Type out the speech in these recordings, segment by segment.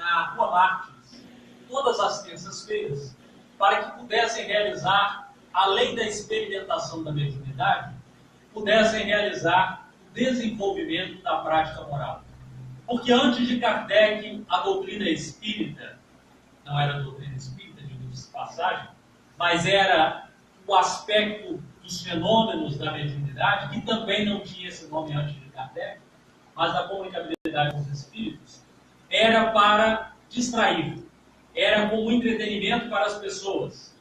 na Rua Martins, todas as terças-feiras, para que pudessem realizar, além da experimentação da mediunidade, pudessem realizar o desenvolvimento da prática moral. Porque antes de Kardec, a doutrina espírita, não era a doutrina espírita, de passagem, mas era o aspecto dos fenômenos da mediunidade, que também não tinha esse nome antes de Kardec, mas da comunicabilidade com os espíritos, era para distrair, era como entretenimento para as pessoas.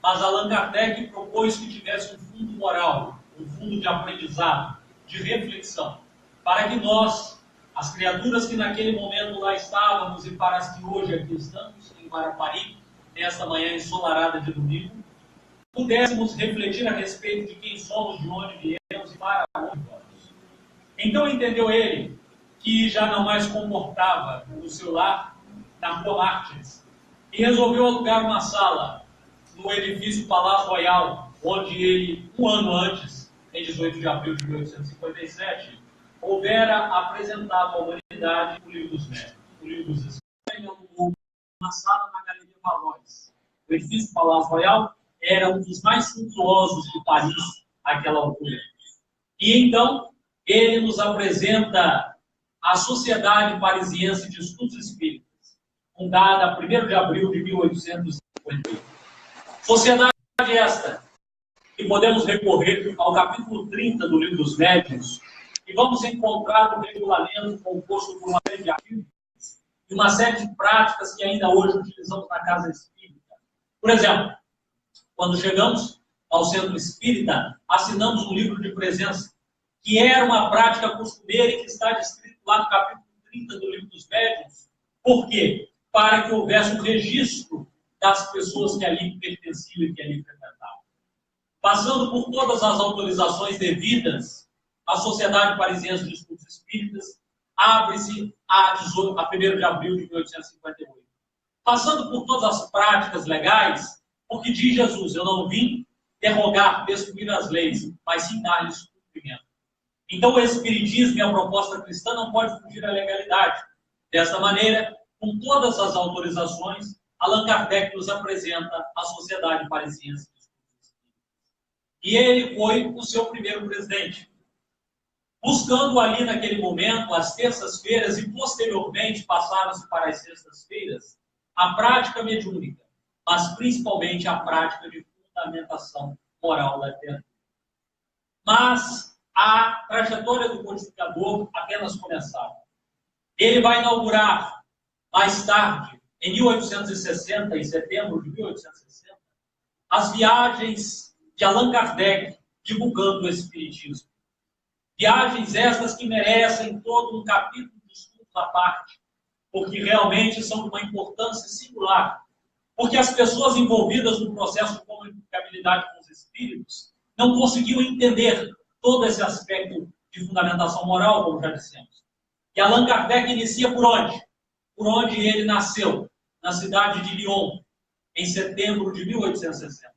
Mas Allan Kardec propôs que tivesse um fundo moral, um fundo de aprendizado, de reflexão, para que nós, as criaturas que naquele momento lá estávamos e para as que hoje aqui estamos, em Guarapari, nesta manhã ensolarada de domingo, pudéssemos refletir a respeito de quem somos, de onde viemos e para onde vamos. Então entendeu ele que já não mais comportava o seu lar na Rua Martins e resolveu alugar uma sala no edifício Palácio Royal, onde ele, um ano antes, em 18 de abril de 1857, houvera apresentado à humanidade o Livro dos Médiuns, o Livro dos Espíritos. Ele alugou uma sala na Galeria Valois. O edifício Palácio Royal era um dos mais suntuosos de Paris àquela altura. E então, ele nos apresenta a Sociedade Parisiense de Estudos Espíritas, fundada a 1º de abril de 1858. Sociedade esta, que podemos recorrer ao capítulo 30 do Livro dos Médiuns, e vamos encontrar um regulamento composto por uma série de artigos e uma série de práticas que ainda hoje utilizamos na Casa Espírita. Por exemplo, quando chegamos ao Centro Espírita, assinamos um livro de presença, que era uma prática costumeira e que está descrito lá no capítulo 30 do Livro dos Médiuns. Por quê? Para que houvesse um registro das pessoas que ali pertenciam e que ali frequentavam. Passando por todas as autorizações devidas, a Sociedade Parisiense de Estudos Espíritas abre-se a 1º de abril de 1858. Passando por todas as práticas legais, porque diz Jesus, eu não vim derrogar, destruir as leis, mas sim dar-lhes cumprimento. Então o Espiritismo e a proposta cristã não pode fugir à legalidade. Desta maneira, com todas as autorizações, Allan Kardec nos apresenta a Sociedade Parisiense de Estudos Espíritas. E ele foi o seu primeiro presidente. Buscando ali naquele momento, as terças-feiras e posteriormente passaram-se para as sextas-feiras, a prática mediúnica, mas principalmente a prática de fundamentação moral da eternidade. Mas a trajetória do codificador apenas começava. Ele vai inaugurar, mais tarde, em 1860, em setembro de 1860, as viagens de Allan Kardec divulgando o Espiritismo. Viagens estas que merecem todo um capítulo de estudo à parte, porque realmente são de uma importância singular. Porque as pessoas envolvidas no processo de comunicabilidade com os espíritos não conseguiam entender todo esse aspecto de fundamentação moral, como já dissemos. E Allan Kardec inicia por onde? Por onde ele nasceu, na cidade de Lyon, em setembro de 1860.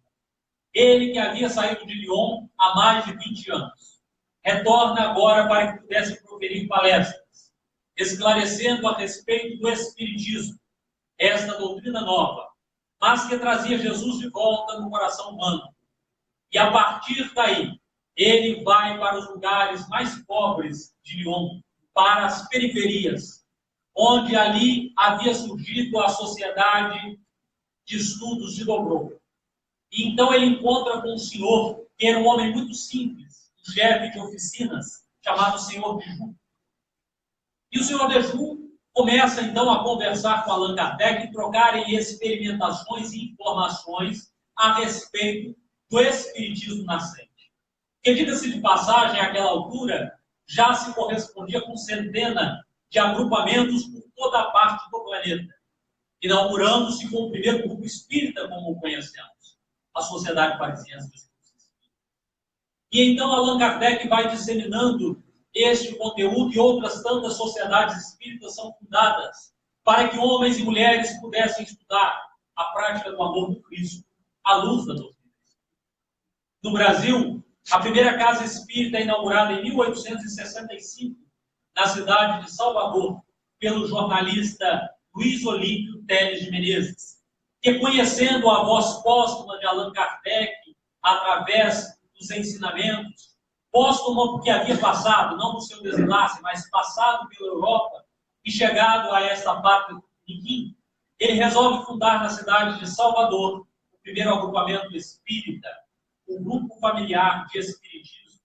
Ele que havia saído de Lyon há mais de 20 anos, retorna agora para que pudesse proferir palestras, esclarecendo a respeito do Espiritismo, esta doutrina nova, mas que trazia Jesus de volta no coração humano. E a partir daí, ele vai para os lugares mais pobres de Lyon, para as periferias, onde ali havia surgido a Sociedade de Estudos de Dobrou. E então ele encontra com um senhor, que era um homem muito simples, um chefe de oficinas, chamado Senhor Dejoux. E o Senhor Dejoux começa então a conversar com Allan Kardec e trocarem experimentações e informações a respeito do Espiritismo nascente. Que, diga-se de passagem, àquela altura, já se correspondia com centenas de agrupamentos por toda a parte do planeta, inaugurando-se com o primeiro grupo espírita, como o conhecemos, a Sociedade Parisiense de Estudos Espíritas. E então Allan Kardec vai disseminando este conteúdo e outras tantas sociedades espíritas são fundadas para que homens e mulheres pudessem estudar a prática do amor do Cristo à luz da doutrina espírita. No Brasil, a primeira casa espírita é inaugurada em 1865, na cidade de Salvador, pelo jornalista Luiz Olímpio Teles de Menezes, que, conhecendo a voz póstuma de Allan Kardec, através dos ensinamentos, póstuma porque havia passado, não no seu desenlace, mas passado pela Europa e chegado a esta pátria tupiniquim, ele resolve fundar na cidade de Salvador o primeiro agrupamento espírita, o Grupo Familiar de Espiritismo.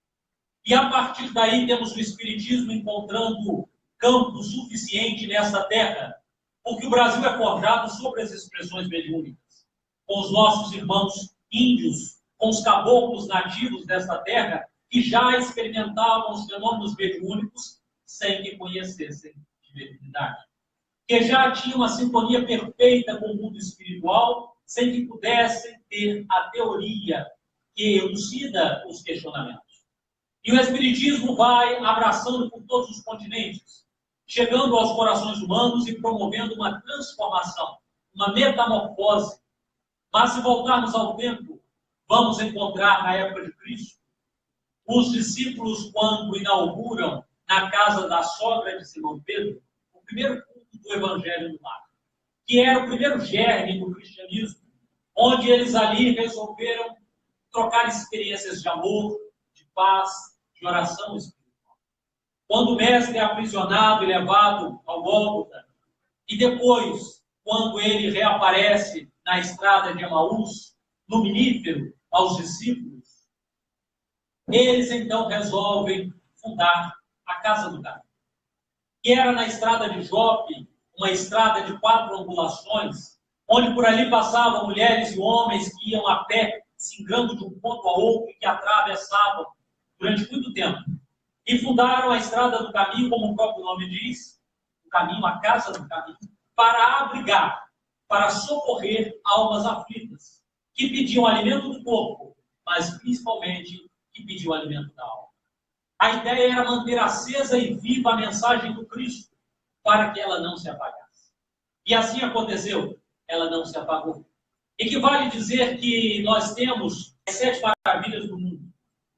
E a partir daí temos o Espiritismo encontrando campo suficiente nesta terra, porque o Brasil é forjado sobre as expressões mediúnicas, com os nossos irmãos índios, com os caboclos nativos desta terra, que já experimentavam os fenômenos mediúnicos sem que conhecessem de mediunidade, que já tinham uma sintonia perfeita com o mundo espiritual, sem que pudessem ter a teoria que elucida os questionamentos. E o Espiritismo vai abraçando por todos os continentes, chegando aos corações humanos e promovendo uma transformação, uma metamorfose. Mas se voltarmos ao tempo, vamos encontrar na época de Cristo, os discípulos, quando inauguram na casa da sogra de Simão Pedro, o primeiro culto do Evangelho do Mar, que era o primeiro germe do cristianismo, onde eles ali resolveram trocar experiências de amor, de paz, de oração espiritual. Quando o mestre é aprisionado e levado ao Gólgota, e depois, quando ele reaparece na estrada de Emaús, luminífero aos discípulos, eles então resolvem fundar a Casa do Caminho, que era na estrada de Jope, uma estrada de 4 angulações, onde por ali passavam mulheres e homens que iam a pé, singrando de um ponto a outro, e que atravessavam durante muito tempo. E fundaram a Estrada do Caminho, como o próprio nome diz, o caminho, a Casa do Caminho, para abrigar, para socorrer almas aflitas, que pediam alimento do corpo, mas principalmente que pediam alimento da alma. A ideia era manter acesa e viva a mensagem do Cristo, para que ela não se apagasse. E assim aconteceu, ela não se apagou. E que vale dizer que nós temos as 7 maravilhas do mundo,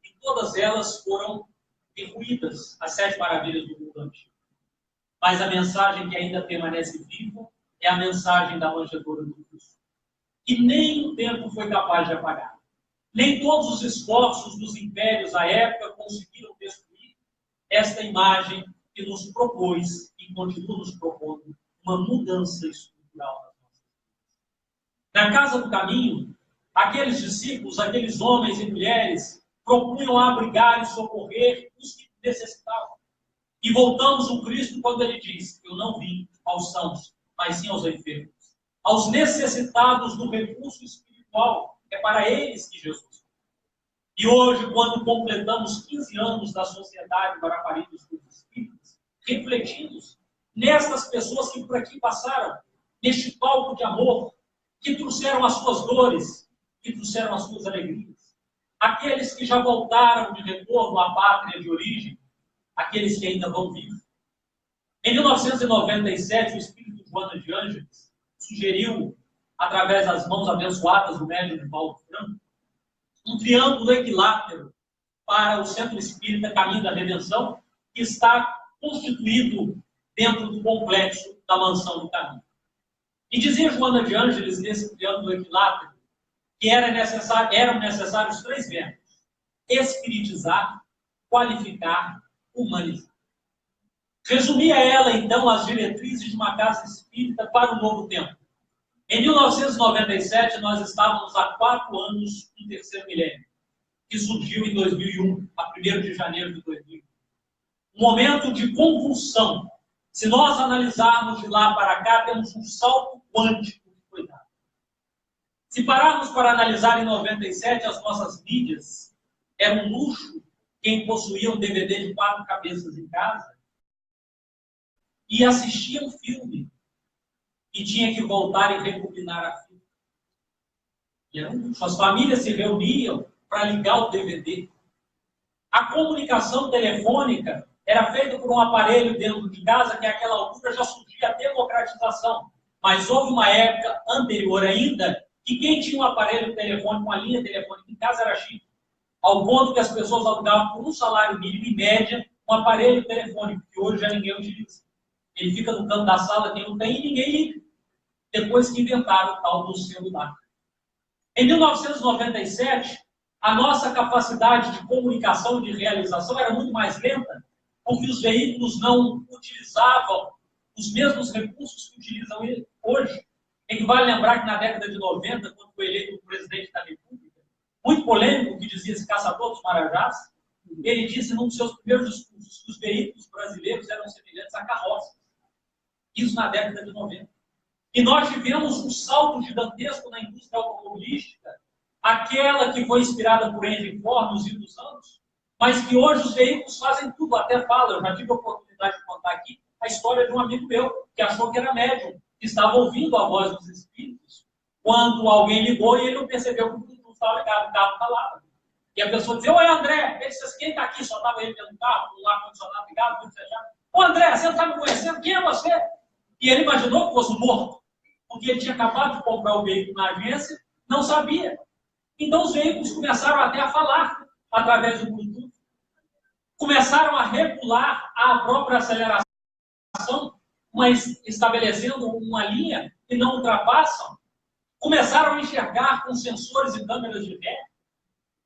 e todas elas foram derruídas, as 7 maravilhas do mundo antigo. Mas a mensagem que ainda permanece viva é a mensagem da manjedoura do Cristo, que nem o tempo foi capaz de apagar. Nem todos os esforços dos impérios à época conseguiram destruir esta imagem que nos propôs e continua nos propondo uma mudança estrutural nas nossas vidas. Na Casa do Caminho, aqueles discípulos, aqueles homens e mulheres, propunham abrigar e socorrer os que necessitavam. E voltamos ao Cristo quando ele diz: eu não vim aos sãos, mas sim aos enfermos, aos necessitados do recurso espiritual. É para eles que Jesus veio. E hoje, quando completamos 15 anos da Sociedade Guarapari dos Espíritos, refletimos nestas pessoas que por aqui passaram, neste palco de amor, que trouxeram as suas dores, que trouxeram as suas alegrias. Aqueles que já voltaram de retorno à pátria de origem, aqueles que ainda vão vir. Em 1997, o espírito Joana de Ângeles sugeriu, através das mãos abençoadas do médium de Paulo Franco, um triângulo equilátero para o Centro Espírita Caminho da Redenção, que está constituído dentro do complexo da Mansão do Caminho. E dizia Joana de Ângeles, nesse triângulo equilátero, que eram necessários 3 verbos: espiritizar, qualificar, humanizar. Resumia ela, então, as diretrizes de uma casa espírita para o novo tempo. Em 1997, nós estávamos há 4 anos no terceiro milênio, que surgiu em 2001, a 1º de janeiro de 2001. Um momento de convulsão. Se nós analisarmos de lá para cá, temos um salto quântico que foi dado. Se pararmos para analisar em 97, as nossas mídias, era um luxo quem possuía um DVD de 4 cabeças em casa e assistia um filme e tinha que voltar e rebobinar a fita. E era um luxo. As famílias se reuniam para ligar o DVD. A comunicação telefônica era feita por um aparelho dentro de casa que, àquela altura, já surgia a democratização. Mas houve uma época anterior ainda que quem tinha um aparelho telefônico, uma linha telefônica em casa era chique. Ao ponto que as pessoas alugavam por um salário mínimo, em média, um aparelho telefônico, que hoje já ninguém utiliza. Ele fica no canto da sala, quem não tem, e ninguém liga. Depois que inventaram o tal do celular. Em 1997, a nossa capacidade de comunicação, de realização, era muito mais lenta, porque os veículos não utilizavam os mesmos recursos que utilizam hoje. É que vale lembrar que na década de 90, quando foi eleito o presidente da República, muito polêmico, que dizia esse caçador dos Marajás, ele disse num dos seus primeiros discursos que os veículos brasileiros eram semelhantes a carroças. Isso na década de 90. E nós tivemos um salto gigantesco na indústria automobilística, aquela que foi inspirada por Henry Ford nos últimos anos, mas que hoje os veículos fazem tudo, até fala. Eu já tive a oportunidade de contar aqui a história de um amigo meu, que achou que era médium, que estava ouvindo a voz dos espíritos, quando alguém ligou e ele não percebeu que o Bluetooth estava ligado, o carro falava. E a pessoa dizia: oi, André, ele disse: quem está aqui? Só estava ele dentro do carro, com o ar-condicionado ligado, tudo fechado. Ô, André, você não está me conhecendo? Quem é você? E ele imaginou que fosse morto, porque ele tinha acabado de comprar o veículo na agência, não sabia. Então os veículos começaram até a falar através do Bluetooth. Começaram a regular a própria aceleração, mas estabelecendo uma linha que não ultrapassam. Começaram a enxergar com sensores e câmeras de ré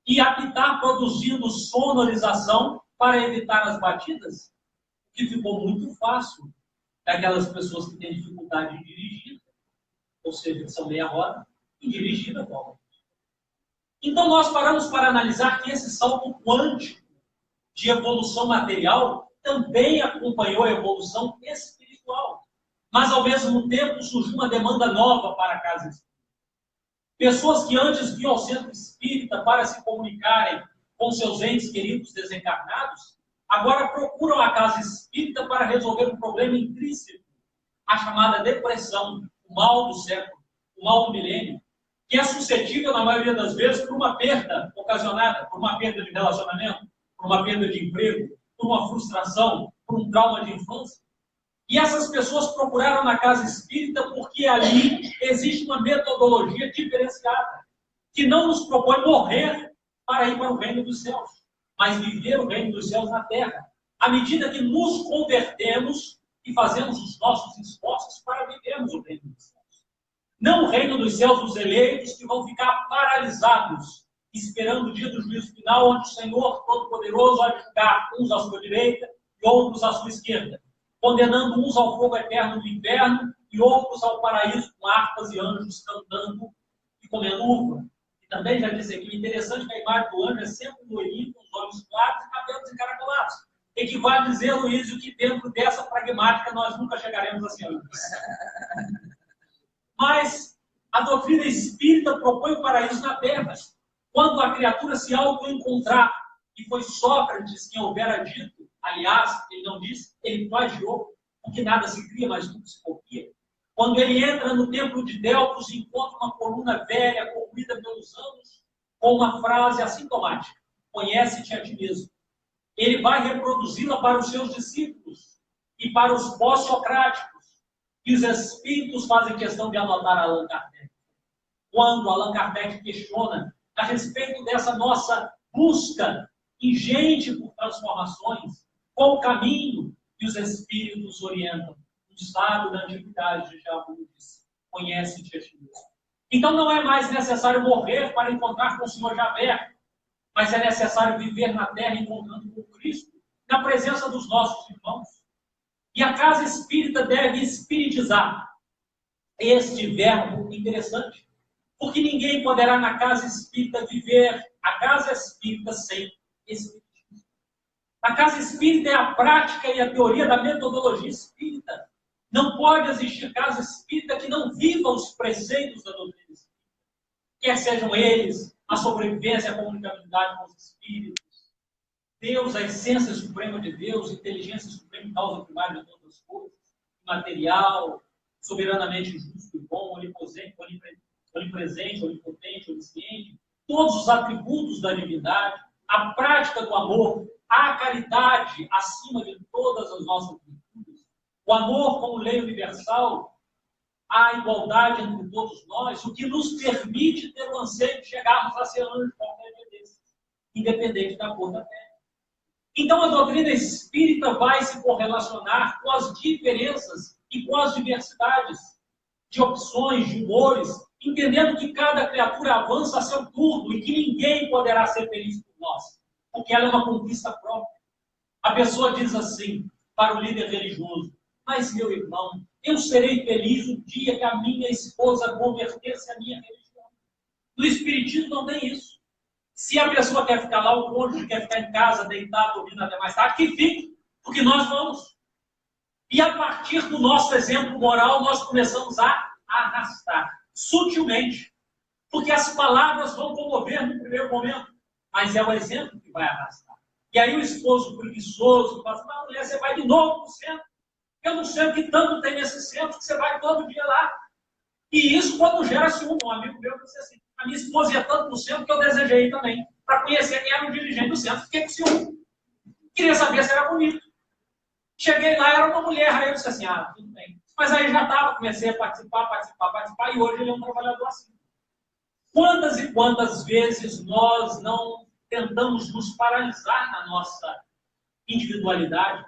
e apitar produzindo sonorização para evitar as batidas, que ficou muito fácil daquelas pessoas que têm dificuldade em dirigir, ou seja, que são meia roda, e dirigir a forma. Então nós paramos para analisar que esse salto quântico de evolução material também acompanhou a evolução espiritual. Mas, ao mesmo tempo, surgiu uma demanda nova para a casa espírita. Pessoas que antes vinham ao centro espírita para se comunicarem com seus entes queridos desencarnados, agora procuram a casa espírita para resolver um problema intrínseco, a chamada depressão, o mal do século, o mal do milênio, que é suscetível, na maioria das vezes, por uma perda ocasionada, por uma perda de relacionamento, por uma perda de emprego, por uma frustração, por um trauma de infância. E essas pessoas procuraram na casa espírita porque ali existe uma metodologia diferenciada, que não nos propõe morrer para ir para o reino dos céus, mas viver o reino dos céus na terra, à medida que nos convertemos e fazemos os nossos esforços para vivermos o reino dos céus. Não o reino dos céus dos eleitos, que vão ficar paralisados, esperando o dia do juízo final, onde o Senhor Todo-Poderoso vai julgar uns à sua direita e outros à sua esquerda, condenando uns ao fogo eterno do inferno e outros ao paraíso com harpas e anjos cantando e comendo uva. E também já disse aqui, interessante que a imagem do anjo é sempre loirinho, com os olhos claros e cabelos encaracolados. Equivale dizer, Luísio, que dentro dessa pragmática nós nunca chegaremos a ser anjos. Mas a doutrina espírita propõe o paraíso na terra, quando a criatura se auto-encontrar. E foi Sócrates quem houvera dito, aliás, ele não disse, ele plagiou, porque nada se cria, mas tudo se copia. Quando ele entra no templo de Delfos e encontra uma coluna velha, corroída pelos anos, com uma frase assintomática: conhece-te a ti mesmo. Ele vai reproduzi-la para os seus discípulos e para os pós-socráticos. E os espíritos fazem questão de anotar Allan Kardec. Quando Allan Kardec questiona a respeito dessa nossa busca ingente por transformações, qual o caminho que os espíritos orientam? Um sábio da antiguidade de Jabu disse: conhece-te a ti mesmo. Então não é mais necessário morrer para encontrar com o Senhor Javé, mas é necessário viver na terra encontrando com Cristo, na presença dos nossos irmãos. E a casa espírita deve espiritizar. Este verbo interessante, porque ninguém poderá na casa espírita viver a casa espírita sem espiritismo. A casa espírita é a prática e a teoria da metodologia espírita. Não pode existir casa espírita que não viva os preceitos da doutrina espírita. Quer sejam eles a sobrevivência, a comunicabilidade com os espíritos, Deus, a essência suprema de Deus, inteligência suprema e causa primária de todas as coisas, material, soberanamente justo e bom, onipresente, onipotente, onisciente, todos os atributos da divindade, a prática do amor, a caridade acima de todas as nossas virtudes, o amor como lei universal, a igualdade entre todos nós, o que nos permite ter o anseio de chegarmos a ser anjos qualquer dia desses, independente da cor da terra. Então a doutrina espírita vai se correlacionar com as diferenças e com as diversidades de opções, de humores, entendendo que cada criatura avança a seu turno e que ninguém poderá ser feliz por nós, porque ela é uma conquista própria. A pessoa diz assim para o líder religioso: mas meu irmão, eu serei feliz o dia que a minha esposa converter-se à minha religião. No Espiritismo não tem isso. Se a pessoa quer ficar lá, o cônjuge quer ficar em casa, deitado, dormindo até mais tarde, que fique, porque nós vamos. E a partir do nosso exemplo moral, nós começamos a arrastar, sutilmente. Porque as palavras vão comover no primeiro momento, mas é o exemplo que vai arrastar. E aí o esposo preguiçoso fala assim: mas mulher, você vai de novo para o centro? Eu não sei o que tanto tem nesse centro que você vai todo dia lá. E isso quando gera ciúme. Um amigo meu disse assim: a minha esposa ia tanto no centro que eu desejei também, para conhecer quem era o dirigente do centro. Fiquei com ciúme. Queria saber se era bonito. Cheguei lá, era uma mulher. Aí eu disse assim: ah, tudo bem. Mas aí já estava, comecei a participar, e hoje ele é um trabalhador assim. Quantas e quantas vezes nós não tentamos nos paralisar na nossa individualidade?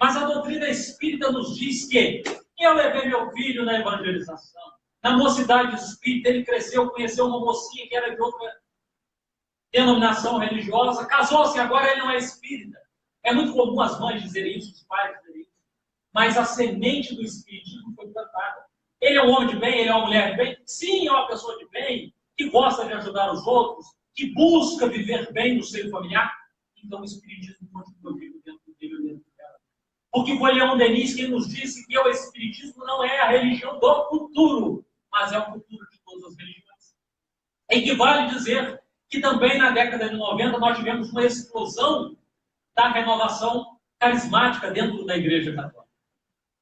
Mas a doutrina espírita nos diz que eu levei meu filho na evangelização. Na mocidade espírita, ele cresceu, conheceu uma mocinha que era de outra denominação religiosa, casou-se, agora ele não é espírita. É muito comum as mães dizerem isso, os pais dizerem isso. Mas a semente do espiritismo foi plantada. Ele é um homem de bem, ele é uma mulher de bem? Sim, é uma pessoa de bem, que gosta de ajudar os outros, que busca viver bem no seio familiar. Então o espiritismo continua vivo dentro dele, dentro dela. Porque foi Leon Denis quem nos disse que o espiritismo não é a religião do futuro, mas é o futuro de todas as religiões. Equivale dizer que também na década de 90 nós tivemos uma explosão da renovação carismática dentro da Igreja Católica.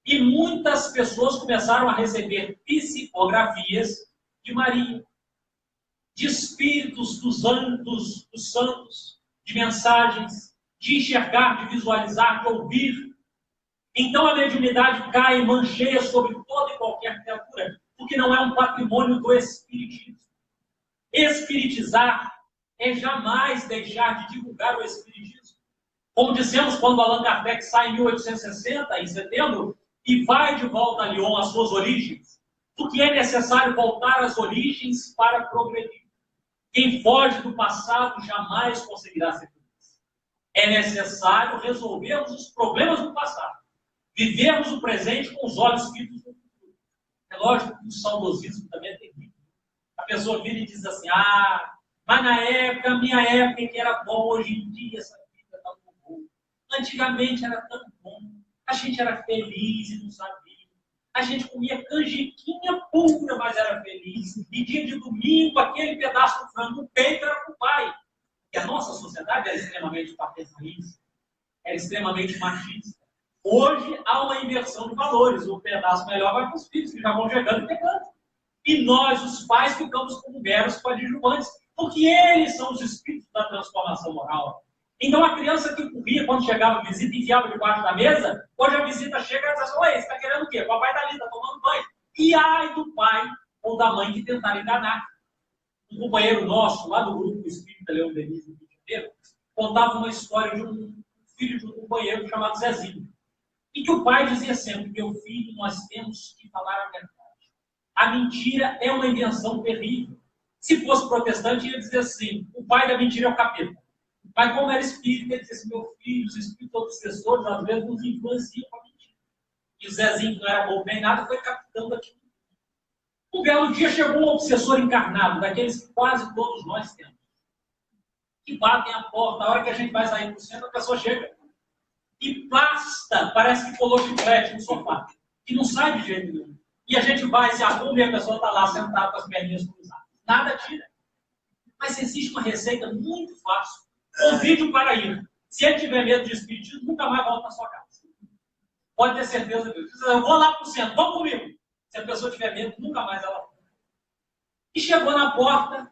E muitas pessoas começaram a receber psicografias de Maria, de espíritos dos santos, de mensagens, de enxergar, de visualizar, de ouvir. Então a mediunidade cai em mancheia sobre toda e qualquer criatura, porque não é um patrimônio do espiritismo. Espiritizar é jamais deixar de divulgar o espiritismo. Como dissemos, quando Allan Kardec sai em 1860, em setembro, e vai de volta a Lyon, às suas origens, porque é necessário voltar às origens para progredir. Quem foge do passado jamais conseguirá ser feliz. É necessário resolvermos os problemas do passado, vivermos o presente com os olhos fitos no futuro. É lógico que o saudosismo também é terrível. A pessoa vira e diz assim: ah, mas na época, minha época que era bom, hoje em dia essa vida está tão boa. Antigamente era tão bom. A gente era feliz e não sabia. A gente comia canjiquinha pura, mas era feliz. E dia de domingo, aquele pedaço do frango no peito era para o pai. E a nossa sociedade era extremamente paternalista, era extremamente machista. Hoje há uma inversão de valores. O pedaço melhor vai para os filhos, que já vão chegando e pegando. E nós, os pais, ficamos como meros coadjuvantes, porque eles são os espíritos da transformação moral. Então a criança que corria quando chegava a visita, enfiava debaixo da mesa, hoje a visita chega e diz assim: oi, você está querendo o quê? O papai está ali, está tomando banho. E ai do pai ou da mãe que tentaram enganar. Um companheiro nosso, lá do grupo Espírita Leon Denis, no Rio de Janeiro, contava uma história de um filho de um companheiro chamado Zezinho. E que o pai dizia sempre: meu filho, nós temos que falar a verdade. A mentira é uma invenção terrível. Se fosse protestante, ia dizer assim: o pai da mentira é o capeta. Mas como era espírita, ele dizia assim: meu filho, os espíritos obsessores às vezes nos influenciam com a mentira. E o Zezinho, que não era bom nem nada, foi captando aquilo. Um belo dia chegou um obsessor encarnado, daqueles que quase todos nós temos, que batem a porta. Na hora que a gente vai sair para o centro, a pessoa chega e plasta, parece que colou chiclete no sofá, que não sai de jeito nenhum. E a gente vai, se arruma e a pessoa está lá sentada com as perninhas cruzadas. Nada tira. Mas existe uma receita muito fácil. Convide-o para ir. Se ele tiver medo de espiritismo, nunca mais volta à sua casa. Pode ter certeza disso. Eu vou lá para o centro, vamos comigo. Se a pessoa tiver medo, nunca mais ela volta. E chegou na porta,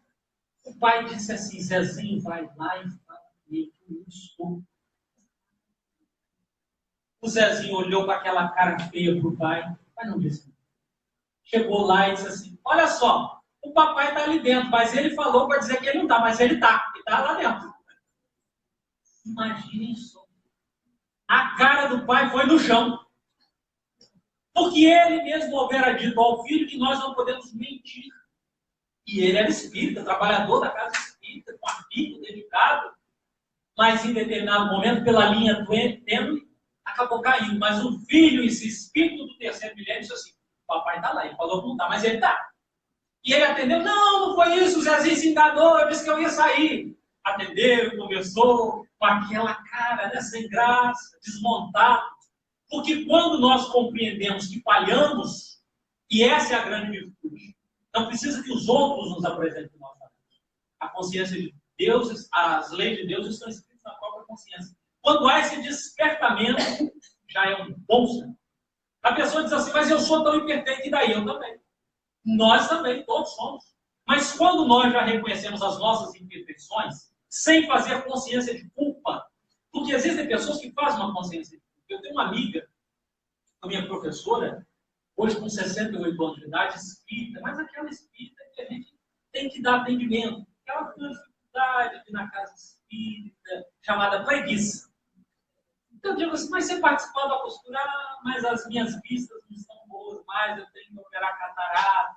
o pai disse assim: Zezinho, vai lá e fala comigo, eu estou. O Zezinho olhou com aquela cara feia para o pai, mas não disse. Chegou lá e disse assim: olha só, o papai está ali dentro, mas ele falou para dizer que ele não está, mas ele está lá dentro. Imaginem só. A cara do pai foi no chão. Porque ele mesmo houvera dito ao filho que nós não podemos mentir. E ele era espírita, trabalhador da casa espírita, com amigo, dedicado. Mas em determinado momento, pela linha tênue, acabou caindo. Mas o filho, esse espírito do terceiro milênio, disse assim: papai está lá, ele falou que não está, mas ele está. E ele atendeu: não foi isso, o Zezinho se enganou, eu disse que eu ia sair. Atendeu, conversou, com aquela cara, né, sem graça, desmontado. Porque quando nós compreendemos que falhamos, e essa é a grande virtude, não precisa que os outros nos apresentem nossa vida. A consciência de Deus, as leis de Deus estão escritas na própria consciência. Quando há esse despertamento, já é um bom sinal. A pessoa diz assim: mas eu sou tão imperfeito, e daí? Eu também. Nós também, todos somos. Mas quando nós já reconhecemos as nossas imperfeições, sem fazer consciência de culpa, porque existem pessoas que fazem uma consciência de culpa. Eu tenho uma amiga, a minha professora, hoje com 68 anos de idade, espírita, mas aquela espírita que a gente tem que dar atendimento. Aquela tem uma dificuldade de ir na casa espírita, chamada preguiça. Então eu digo assim: mas você participou da postura, mas as minhas vistas não estão boas mais, eu tenho que operar catarata.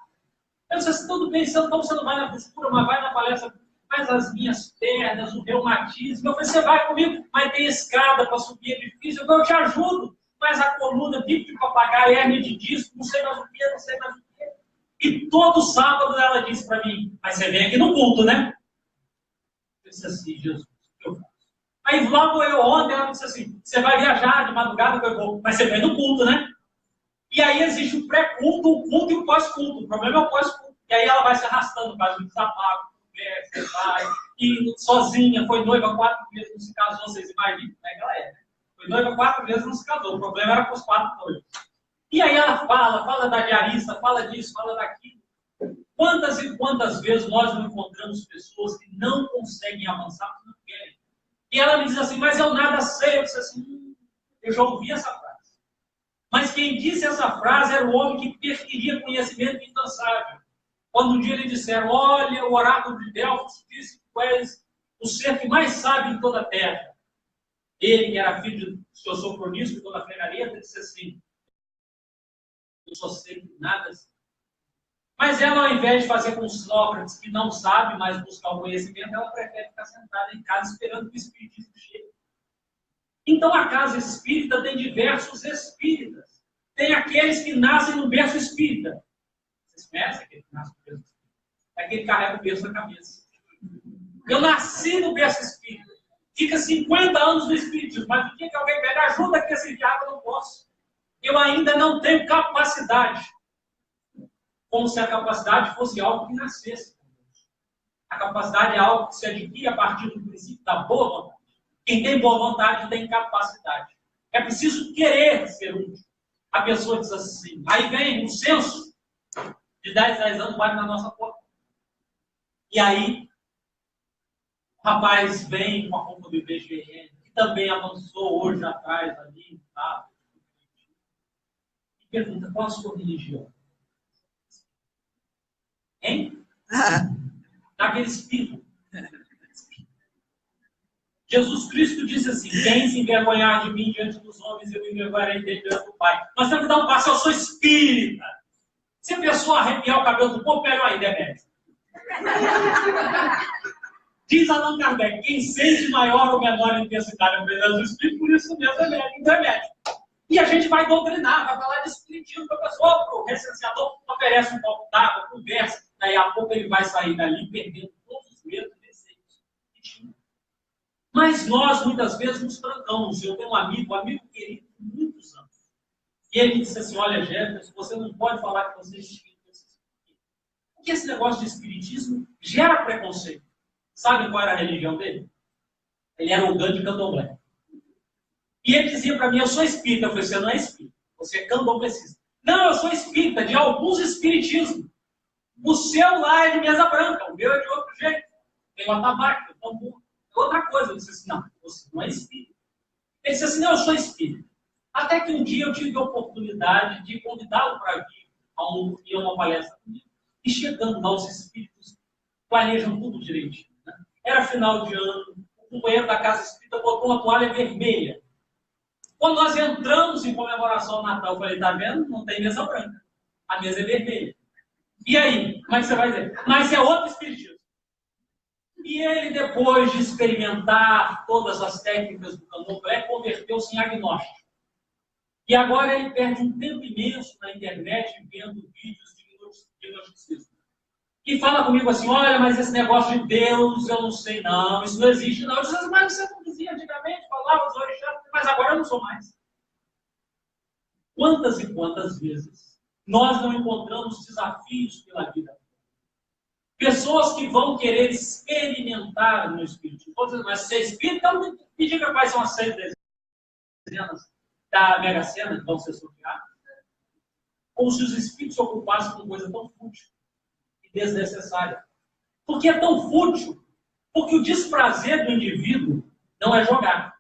Eu disse assim: tudo bem, então você não vai na postura, mas vai na palestra. Mas as minhas pernas, o reumatismo. Eu falei: você vai comigo, mas tem escada para subir, é difícil. Eu te ajudo, mas a coluna, bico de papagaio, hérnia de disco, não sei mais o que, não sei mais o que. E todo sábado ela disse para mim: mas você vem aqui no culto, né? Eu disse assim: Jesus, o que eu faço? Aí lá vou eu ontem, ela disse assim: você vai viajar de madrugada, eu vou, mas você vem no culto, né? E aí existe o pré-culto, o culto e o pós-culto. O problema é o pós-culto. E aí ela vai se arrastando, faz um desapago, vai, e sozinha, foi noiva 4 vezes, não se casou, vocês imaginam como é que ela é, né? Foi noiva 4 vezes, não se casou. O problema era com os 4 noivos. E aí ela fala da diarista, fala disso, fala daquilo. Quantas e quantas vezes nós não encontramos pessoas que não conseguem avançar porque não querem? E ela me diz assim: mas eu nada sei. Eu disse assim: eu já ouvi essa frase. Mas quem disse essa frase era o homem que perqueria conhecimento incansável. Quando um dia lhe disseram: olha, o oráculo de Delfos disse que tu és o ser que mais sabe em toda a terra. Ele, que era filho do senhor Sofronisco e dona Flegareta, disse assim: eu só sei que nada sei. Mas ela, ao invés de fazer com Sócrates, que não sabe mais buscar o conhecimento, ela prefere ficar sentada em casa esperando que o espiritismo chegue. Então a casa espírita tem diversos espíritas. Tem aqueles que nascem no berço espírita. Vocês conhecem aquele que nasce no berço espírita? É aquele que carrega o berço na cabeça. Eu nasci no berço espírita. Fica 50 anos no espiritismo, mas o dia que alguém pega ajuda aqui esse diabo, eu não posso. Eu ainda não tenho capacidade. Como se a capacidade fosse algo que nascesse. A capacidade é algo que se adquire a partir do princípio da boa vontade. Quem tem boa vontade tem capacidade. É preciso querer ser útil. A pessoa diz assim: aí vem um censo de 10 anos, bate na nossa porta. E aí, o rapaz vem com a roupa do IBGE, que também avançou hoje atrás ali, tá? E pergunta: qual a sua religião? Hein? Daquele espírito. Jesus Cristo disse assim: quem se envergonhar de mim diante dos homens, eu me envergonharei dele diante do Pai. Nós temos que dar um passo: eu sou espírita. Se a pessoa arrepiar o cabelo do povo, melhor ainda, é médico. Diz Allan Kardec: quem sente maior ou menor intensidade é o presença do espírito, por isso mesmo é médico. Então é médico. E a gente vai doutrinar, vai falar de espiritismo para a pessoa, para o recenseador, oferece um copo d'água, conversa, daí a pouco ele vai sair dali perdendo todos os medos e desejos que tinha. Mas nós, muitas vezes, nos trancamos. Eu tenho um amigo querido por muitos anos. E ele disse assim: olha, Jefferson, você não pode falar que você é espírita. Porque esse negócio de espiritismo gera preconceito. Sabe qual era a religião dele? Ele era Ogã de Candomblé. E ele dizia para mim: eu sou espírita. Eu falei: você não é espírita, você é candomblessista. Não, eu sou espírita de alguns espiritismos. O seu lá é de mesa branca, o meu é de outro jeito. Tem o atabaque, o tambor. É outra coisa. Eu disse assim: não, você não é espírita. Ele disse assim: não, eu sou espírita. Até que um dia eu tive a oportunidade de convidá-lo para vir a uma palestra comigo. E chegando lá, os espíritos planejam tudo direitinho. Né? Era final de ano, o companheiro da casa espírita botou uma toalha vermelha. Quando nós entramos em comemoração ao Natal, eu falei, tá vendo? Não tem mesa branca. A mesa é vermelha. E aí? Como é que você vai dizer? Mas é outro espiritismo. E ele, depois de experimentar todas as técnicas do candomblé, converteu-se em agnóstico. E agora ele perde um tempo imenso na internet vendo vídeos de gnosticismo. E fala comigo assim, olha, mas esse negócio de Deus, eu não sei não, isso não existe não. Eu disse, mas você não dizia antigamente, falava os orixás, mas agora eu não sou mais. Quantas e quantas vezes nós não encontramos desafios pela vida? Pessoas que vão querer experimentar no espiritismo. Mas ser espírita, então me diga quais são as 6 dezenas da Mega Sena que vão ser sorteadas. Como se os espíritos se ocupassem com coisa tão fútil e desnecessária. Por que é tão fútil? Porque o desprazer do indivíduo não é jogar.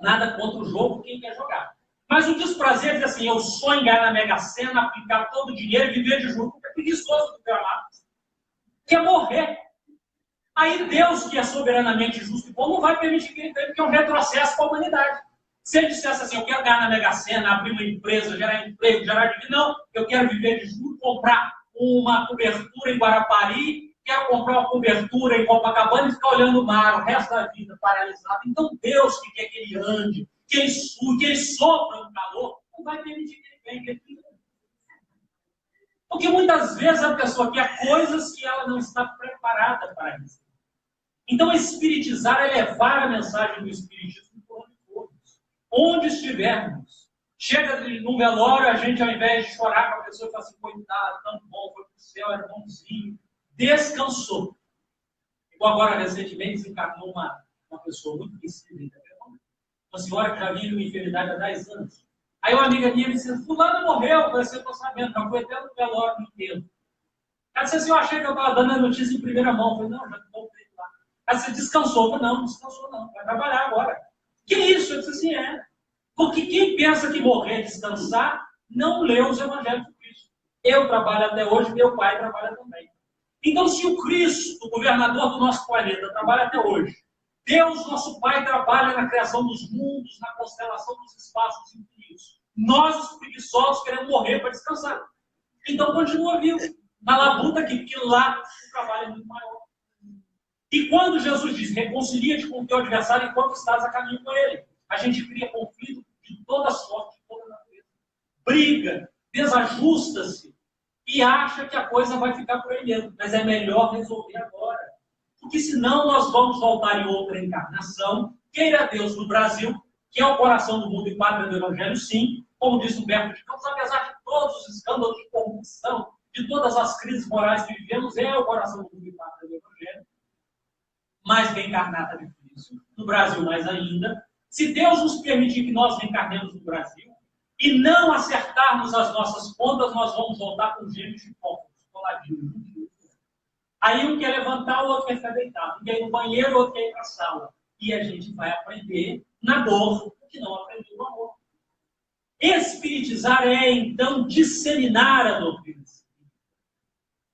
Nada contra o jogo, quem quer jogar. Mas o desprazer é dizer assim, eu sonhar na Mega Sena, aplicar todo o dinheiro e viver de juros, porque é preguiçoso do gramado. Quer morrer. Aí Deus, que é soberanamente justo e bom, não vai permitir que ele tenha, porque é um retrocesso para a humanidade. Se ele dissesse assim, eu quero ganhar na Mega Sena, abrir uma empresa, gerar emprego, gerar dinheiro, não, eu quero viver de juros, comprar uma cobertura em Guarapari, quero comprar uma cobertura em Copacabana e ficar olhando o mar o resto da vida paralisado. Então Deus, que quer que ele ande, que ele sue, que ele sofra no calor, não vai permitir que ele venha. Porque muitas vezes a pessoa quer coisas que ela não está preparada para isso. Então, espiritizar é levar a mensagem do espiritismo por onde formos. Onde estivermos. Chega num velório, a gente, ao invés de chorar com a pessoa, fala assim, coitado, tão bom, foi para o céu, era bonzinho. Descansou. Igual agora, recentemente, desencarnou uma pessoa muito conhecida, uma senhora que já vinha numa enfermidade há 10 anos. Aí uma amiga minha me disse, fulano morreu, eu falei assim, eu estou sabendo, já foi até no velório inteiro. Ela disse assim, eu achei que eu estava dando a notícia em primeira mão. Eu falei, não, já voltei lá. Ela disse, descansou? Eu falei, não descansou não, vai trabalhar agora. Que isso? Eu disse assim, é. Porque quem pensa que morrer, descansar, não lê os evangelhos de Cristo. Eu trabalho até hoje, meu pai trabalha também. Então, se o Cristo, o governador do nosso planeta, trabalha até hoje, Deus, nosso Pai, trabalha na criação dos mundos, na constelação dos espaços infinitos. Nós, os preguiçosos, queremos morrer para descansar. Então, continua vivo, na labuta aqui, porque lá o trabalho é muito maior. E quando Jesus diz, reconcilia-te com o teu adversário enquanto estás a caminho com ele, a gente cria conflito de toda sorte, de toda natureza. Briga, desajusta-se e acha que a coisa vai ficar por aí mesmo. Mas é melhor resolver agora. Porque senão nós vamos voltar em outra encarnação, queira Deus no Brasil, que é o coração do mundo e pátria do Evangelho, sim, como diz Humberto de Campos, apesar de todos os escândalos de corrupção, de todas as crises morais que vivemos, é o coração do mundo e pátria do Evangelho. Mas reencarnar está difícil, no Brasil mais ainda. Se Deus nos permitir que nós reencarnemos no Brasil e não acertarmos as nossas contas, nós vamos voltar com gêmeos de corpos, coladinhos. Aí um quer levantar, o outro quer ficar deitado. Um quer ir no banheiro, o outro quer ir para a sala. E a gente vai aprender na dor o que não aprendeu no amor. Espiritizar é, então, disseminar a doutrina espírita.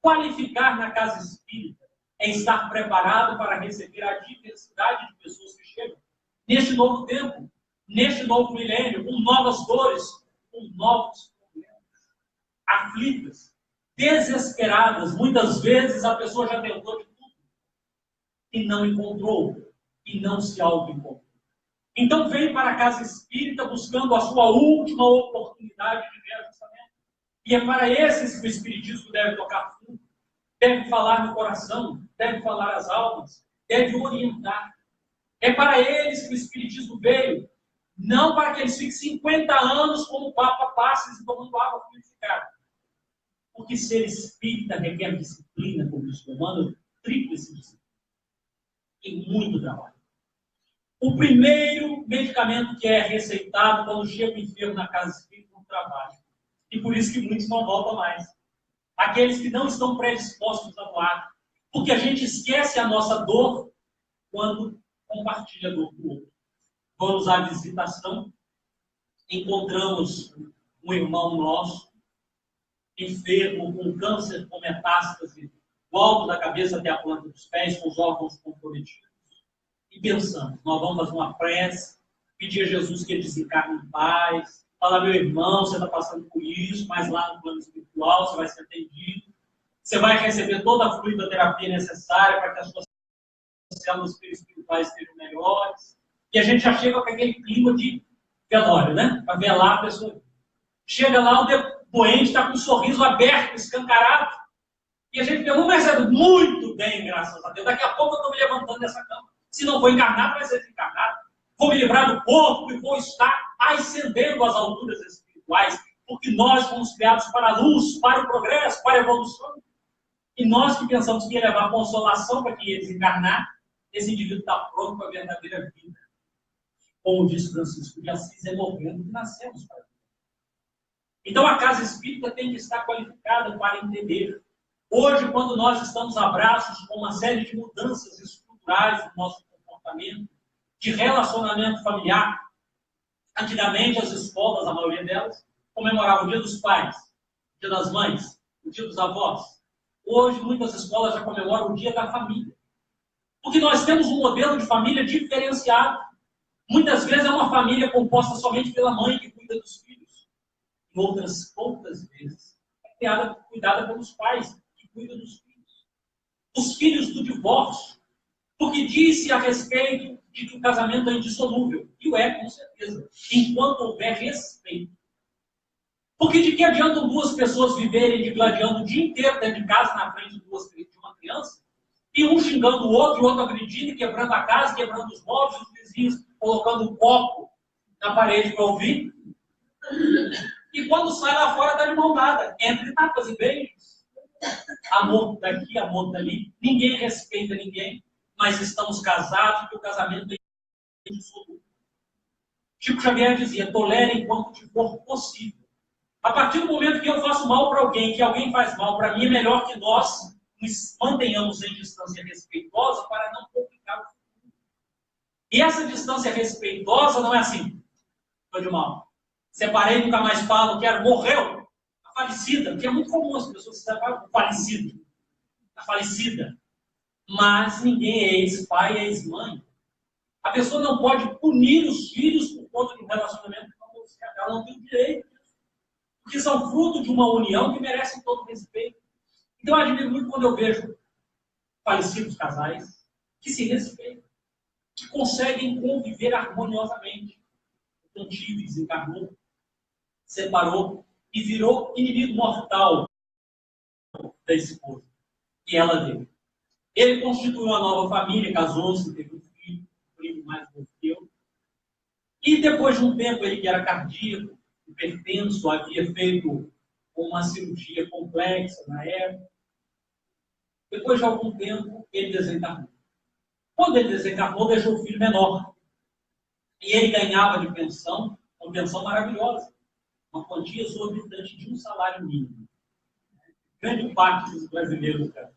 Qualificar na casa espírita é estar preparado para receber a diversidade de pessoas que chegam neste novo tempo, neste novo milênio, com novas dores, com novos problemas, aflitas, desesperadas. Muitas vezes a pessoa já tentou de tudo e não encontrou, e não se auto-encontrou. Então vem para a casa espírita buscando a sua última oportunidade de reajustamento. E é para esses que o espiritismo deve tocar fundo, deve falar no coração, deve falar às almas, deve orientar. É para eles que o espiritismo veio, não para que eles fiquem 50 anos como o Papa Passes e tomando água purificada. Porque ser espírita requer disciplina, como diz o Romano, tríplice disciplina. E muito trabalho. O primeiro medicamento que é receitado quando chega o enfermo na casa espírita é o trabalho. E por isso que muitos não voltam mais. Aqueles que não estão predispostos a doar. Porque a gente esquece a nossa dor quando compartilha a dor do outro. Vamos à visitação, encontramos um irmão nosso, enfermo, com câncer, com metástase, do alto da cabeça até a planta dos pés, com os órgãos comprometidos. e pensamos, nós vamos fazer uma prece, pedir a Jesus que ele desencarne em paz, falar, meu irmão, você está passando por isso, mas lá no plano espiritual você vai ser atendido, você vai receber toda a fluidoterapia necessária para que as suas células espirituais estejam melhores. E a gente já chega com aquele clima de velório, né? Para velar a pessoa. Chega lá, o doente está com um sorriso aberto, escancarado, e a gente pergunta, mas é muito bem, graças a Deus. Daqui a pouco eu estou me levantando dessa cama. Se não for encarnado, vai ser desencarnado. Vou me livrar do corpo e vou estar ascendendo às alturas espirituais, porque nós fomos criados para a luz, para o progresso, para a evolução. E nós que pensamos que ia levar consolação para quem ia desencarnar, esse indivíduo está pronto para a verdadeira vida. Como diz Francisco de Assis, é morrendo que nascemos para isso. Então a casa espírita tem que estar qualificada para entender. Hoje, quando nós estamos a braços com uma série de mudanças estruturais no nosso comportamento, de relacionamento familiar, antigamente as escolas, a maioria delas, comemoravam o Dia dos Pais, o Dia das Mães, o Dia dos Avós. Hoje, muitas escolas já comemoram o Dia da Família. Porque nós temos um modelo de família diferenciado. Muitas vezes é uma família composta somente pela mãe que cuida dos filhos. Em outras poucas vezes é cuidada pelos pais que cuidam dos filhos. Os filhos do divórcio. Porque disse a respeito de que o casamento é indissolúvel. E o é, com certeza. Enquanto houver respeito. Porque de que adiantam duas pessoas viverem digladiando o dia inteiro dentro de casa na frente de uma criança? E um xingando o outro agredindo, quebrando a casa, quebrando os móveis, os vizinhos colocando um copo na parede para ouvir. E quando sai lá fora, está de mão dada, entre tapas e beijos. Amor daqui, amor dali. Ninguém respeita ninguém, mas estamos casados porque o casamento é indissolúvel. Chico Xavier dizia, tolere enquanto te for possível. A partir do momento que eu faço mal para alguém, que alguém faz mal para mim, é melhor que nós nos mantenhamos em distância respeitosa para não complicar o futuro. E essa distância respeitosa não é assim, estou de mal. Separei, nunca mais falo, quero, morreu. A falecida, porque é muito comum as pessoas se separam com o falecido. A falecida. Mas ninguém é ex-pai, é ex-mãe. A pessoa não pode punir os filhos por conta de um relacionamento que ela não tem direito. Porque são fruto de uma união que merecem todo respeito. Então eu admiro muito quando eu vejo falecidos casais que se respeitam, que conseguem conviver harmoniosamente. O Antigo desencarnou, separou e virou inimigo mortal da esposa. E ela dele. Ele constituiu uma nova família, casou-se, teve um filho, um primo mais novo que eu. E depois de um tempo, ele que era cardíaco, hipertenso, havia feito uma cirurgia complexa na época. Depois de algum tempo, ele desencarnou. Quando ele desencarnou, deixou o filho menor. E ele ganhava de pensão, uma pensão maravilhosa, uma quantia exorbitante de um salário mínimo. Grande parte dos brasileiros, cara.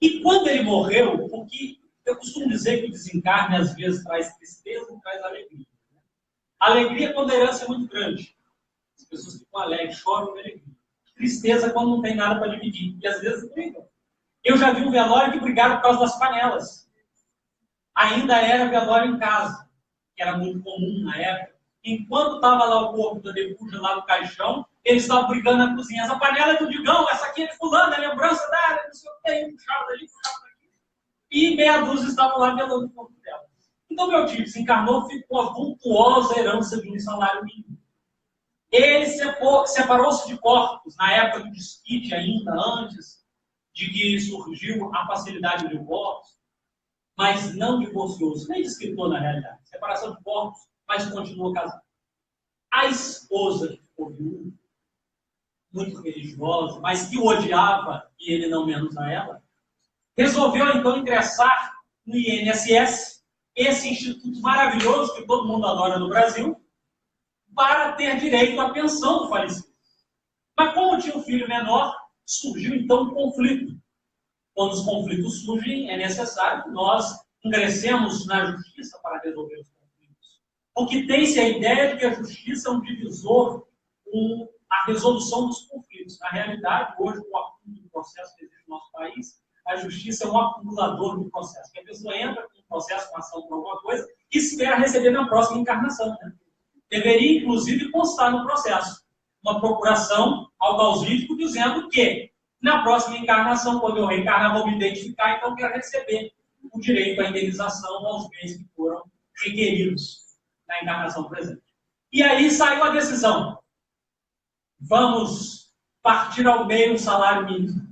E quando ele morreu, porque eu costumo dizer que o desencarne às vezes traz tristeza e traz alegria. Alegria quando a herança é muito grande. As pessoas ficam alegres, choram de alegria. Tristeza quando não tem nada para dividir. E às vezes brigam. Eu já vi um velório que brigaram por causa das panelas. Ainda era velório em casa, que era muito comum na época. Enquanto estava lá o corpo da defuja lá no caixão, eles estavam brigando na cozinha. Essa panela é do Digão, essa aqui é de fulano, é lembrança da, não sei o que, puxava dali, puxava daqui. E meia dúzia estavam lá velando o corpo dela. Então meu tio desencarnou, ficou a vultuosa herança de um salário mínimo. Ele separou-se de corpos, na época do desquite ainda, antes de que surgiu a facilidade de divórcio, mas não divorciou-se, nem desquitou na realidade. Separação de corpos, mas continuou casado. A esposa que ficou viúva, muito religiosa, mas que o odiava, e ele não menos a ela, resolveu então ingressar no INSS, esse instituto maravilhoso que todo mundo adora no Brasil, para ter direito à pensão do falecido. Mas como tinha um filho menor, surgiu então um conflito. Quando os conflitos surgem, é necessário que nós ingressemos na justiça para resolver os conflitos. Porque tem-se a ideia de que a justiça é um divisor, a resolução dos conflitos. Na realidade, hoje, com o acúmulo do processo que existe no nosso país, a justiça é um acumulador do processo. Que a pessoa entra com um processo, uma ação por alguma coisa, que espera receber na próxima encarnação. Né? Deveria, inclusive, constar no processo uma procuração ao causídico dizendo que, na próxima encarnação, quando eu reencarnar, vou me identificar, então quero receber o direito à indenização aos bens que foram requeridos na encarnação presente. E aí saiu a decisão. Vamos partir ao meio um salário mínimo.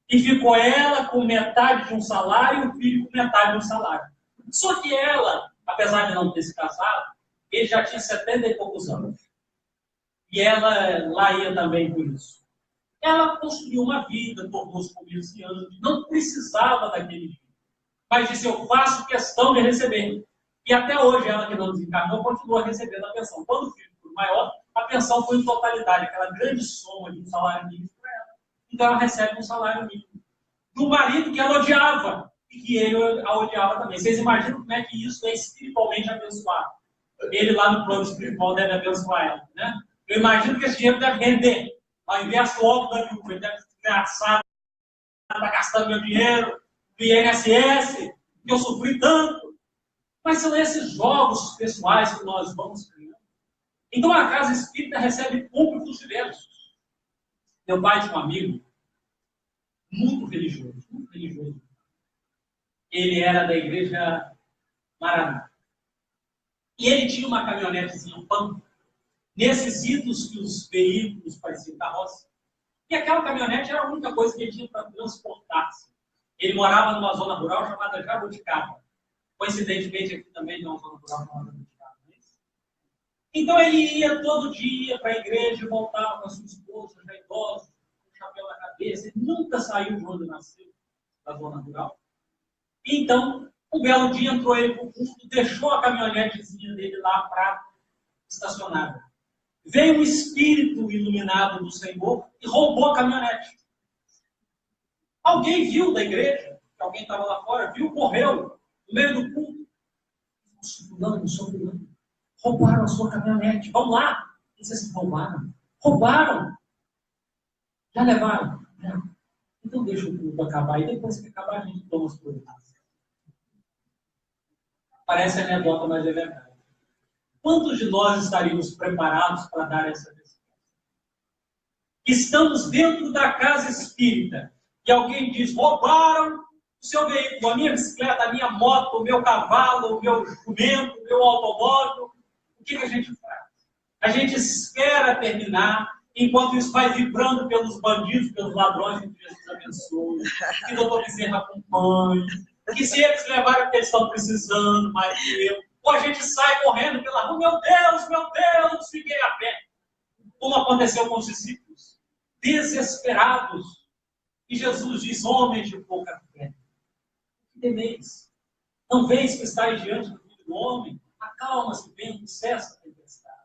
E ficou ela com metade de um salário e o filho com metade de um salário. Só que ela, apesar de não ter se casado, ele já tinha 70 e poucos anos. E ela lá ia também por isso. Ela construiu uma vida, tornou-se comerciante, não precisava daquele filho. Mas disse, eu faço questão de receber. E até hoje, ela que não desencarnou, continua recebendo a pensão. Quando o filho for maior, a pensão foi em totalidade, aquela grande soma de um salário mínimo para ela. Então ela recebe um salário mínimo. Do marido que ela odiava, e que ele a odiava também. Vocês imaginam como é que isso é espiritualmente abençoado? Ele lá no plano espiritual deve abençoar ela, né? Eu imagino que esse dinheiro deve render. Ao invés do óbvio da viúva, ele deve ser desgraçado, está gastando meu dinheiro, do INSS, que eu sofri tanto. Mas são esses jogos pessoais que nós vamos criando. Então a casa espírita recebe públicos diversos. Meu pai tinha um amigo muito religioso, muito religioso. Ele era da igreja Maranata. E ele tinha uma caminhonetezinha Pampa, nesses idos que os veículos pareciam carroça. E aquela caminhonete era a única coisa que ele tinha para transportar-se. Ele morava numa zona rural chamada Jabuticaba. Coincidentemente, aqui também tem uma zona rural chamada Jabuticaba. Então ele ia todo dia para a igreja e voltava com a sua esposa, já idosa, com o chapéu na cabeça. Ele nunca saiu de onde nasceu, da zona rural. Então, um belo dia entrou ele para o fundo, deixou a caminhonetezinha dele lá para estacionada. Veio um espírito iluminado do Senhor e roubou a caminhonete. Alguém viu da igreja, alguém estava lá fora, viu, correu, no meio do culto. Não, roubaram a sua caminhonete, vamos lá. E vocês roubaram? Roubaram. Já levaram? Já. Então deixa o culto acabar e depois que acabar a gente toma as coisas. Parece anedota, mas é verdade. Quantos de nós estaríamos preparados para dar essa resposta? Estamos dentro da casa espírita e alguém diz, roubaram o seu veículo, a minha bicicleta, a minha moto, o meu cavalo, o meu jumento, o meu automóvel. O que a gente faz? A gente espera terminar, enquanto isso vai vibrando pelos bandidos, pelos ladrões, que Jesus abençoe, que o doutor Bezerra acompanhe, que se eles levarem o que eles estão precisando, mais que eu, ou a gente sai correndo pela rua, meu Deus, fiquei a pé. Como aconteceu com os discípulos, desesperados. E Jesus diz, homens de pouca fé, que temeis? Não veis que estáis diante do Filho do Homem? Acalma-se, vento, cessa a tempestade.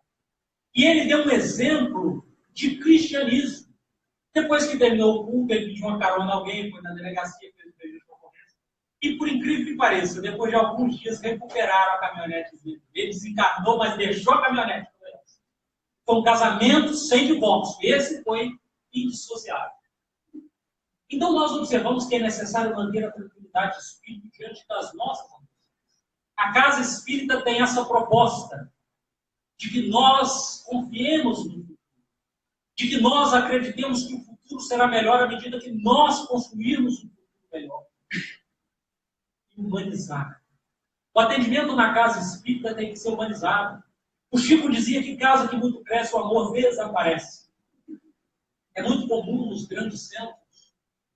E ele deu um exemplo de cristianismo. Depois que terminou o culto, ele pediu uma carona a alguém, foi na delegacia, fez o pedido de ocorrência. E por incrível que pareça, depois de alguns dias, recuperaram a caminhonete dele. Ele desencarnou, mas deixou a caminhonete. Foi um casamento sem divórcio. Esse foi indissociável. Então nós observamos que é necessário manter a tranquilidade de espírito diante das nossas angústias. A casa espírita tem essa proposta de que nós confiemos no futuro, de que nós acreditemos que o futuro será melhor à medida que nós construirmos um futuro melhor. E humanizar. O atendimento na casa espírita tem que ser humanizado. O Chico dizia que casa que muito cresce, o amor desaparece. É muito comum nos grandes centros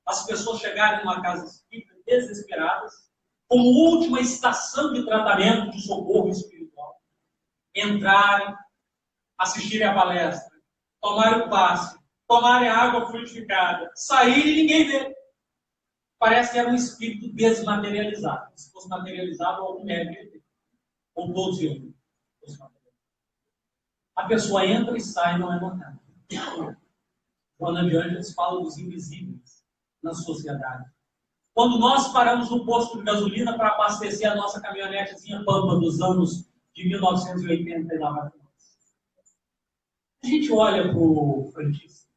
as pessoas chegarem numa casa espírita desesperadas, como última estação de tratamento de socorro espiritual. Entrarem, assistirem a palestra, tomarem o passe, tomarem a água frutificada, saírem e ninguém vê. Parece que era um espírito desmaterializado. Se fosse materializado, algum mérito ele tem. Ou todos iam. A pessoa entra e sai, não é notada. Joana de Ângeles fala dos invisíveis na sociedade. Quando nós paramos no posto de gasolina para abastecer a nossa caminhonetezinha Pampa dos anos de 1980 e lá para trás, a gente olha para o frentista,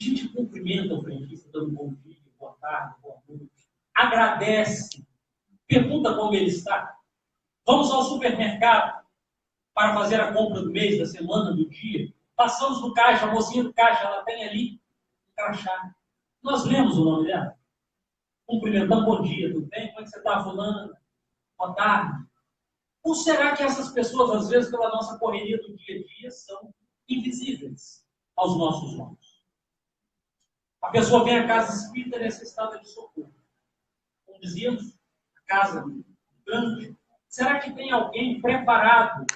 a gente cumprimenta o frentista, dando bom dia, boa tarde, boa noite, agradece Pergunta como ele está. Vamos ao supermercado para fazer a compra do mês, da semana, do dia. Passamos no caixa, a mocinha do caixa, ela tem ali um crachá. Nós lemos o nome dela. Cumprimentamos, bom dia, tudo bem? Como é que você está, fulana? Boa tarde. Ou será que essas pessoas, às vezes, pela nossa correria do dia a dia, são invisíveis aos nossos olhos? A pessoa vem à casa espírita necessitada de socorro. Como dizíamos, a casa grande. Será que tem alguém preparado,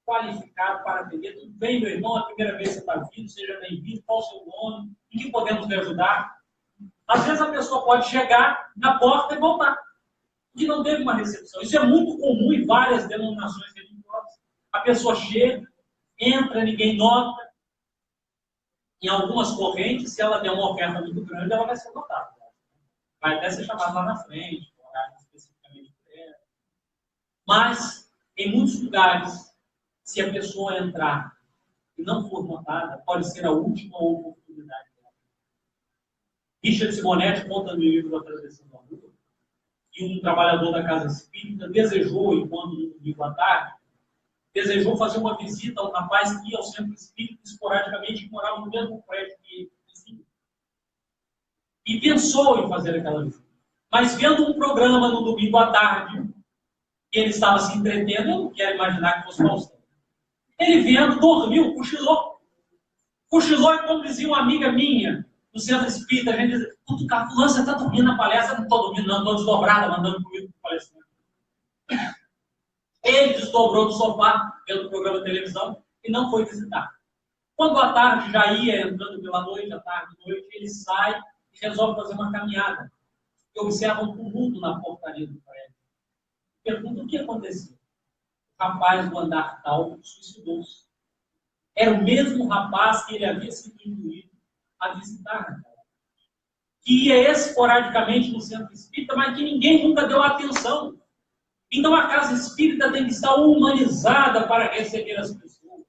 qualificado para atender? Tudo bem, meu irmão, a primeira vez que você está vindo, seja bem-vindo, qual o seu nome, em que podemos lhe ajudar? Às vezes a pessoa pode chegar na porta e voltar, porque não teve uma recepção. Isso é muito comum em várias denominações religiosas. A pessoa chega, entra, ninguém nota. Em algumas correntes, se ela der uma oferta muito grande, ela vai ser notada. Vai até ser chamada lá na frente, horário especificamente para ela. Mas, em muitos lugares, se a pessoa entrar e não for notada, pode ser a última oportunidade dela. Richard Simonetti conta no livro Atravessando a Rua, que um trabalhador da casa espírita desejou, enquanto no domingo à tarde, desejou fazer uma visita a um rapaz que ia ao centro espírita esporadicamente e morava no mesmo prédio que ele. E pensou em fazer aquela visita. Mas vendo um programa no domingo à tarde, que ele estava se entretendo, eu não quero imaginar que fosse Faustão. Ele vendo, dormiu, cochilou. Cochilou e, como dizia uma amiga minha, no centro espírita, a gente dizia, fulano, você está dormindo na palestra? Não estou dormindo, não, estou desdobrada, mandando comigo para o palestrante. Ele desdobrou do sofá, vendo o programa de televisão, e não foi visitar. Quando à tarde já ia entrando pela noite, à tarde, noite, ele sai e resolve fazer uma caminhada. E observa um tumulto na portaria do prédio. Pergunta o que aconteceu. O rapaz do andar tal suicidou-se. Era o mesmo rapaz que ele havia sido induído a visitar. Que ia esporadicamente no centro espírita, mas que ninguém nunca deu atenção. Então a casa espírita tem que estar humanizada para receber as pessoas,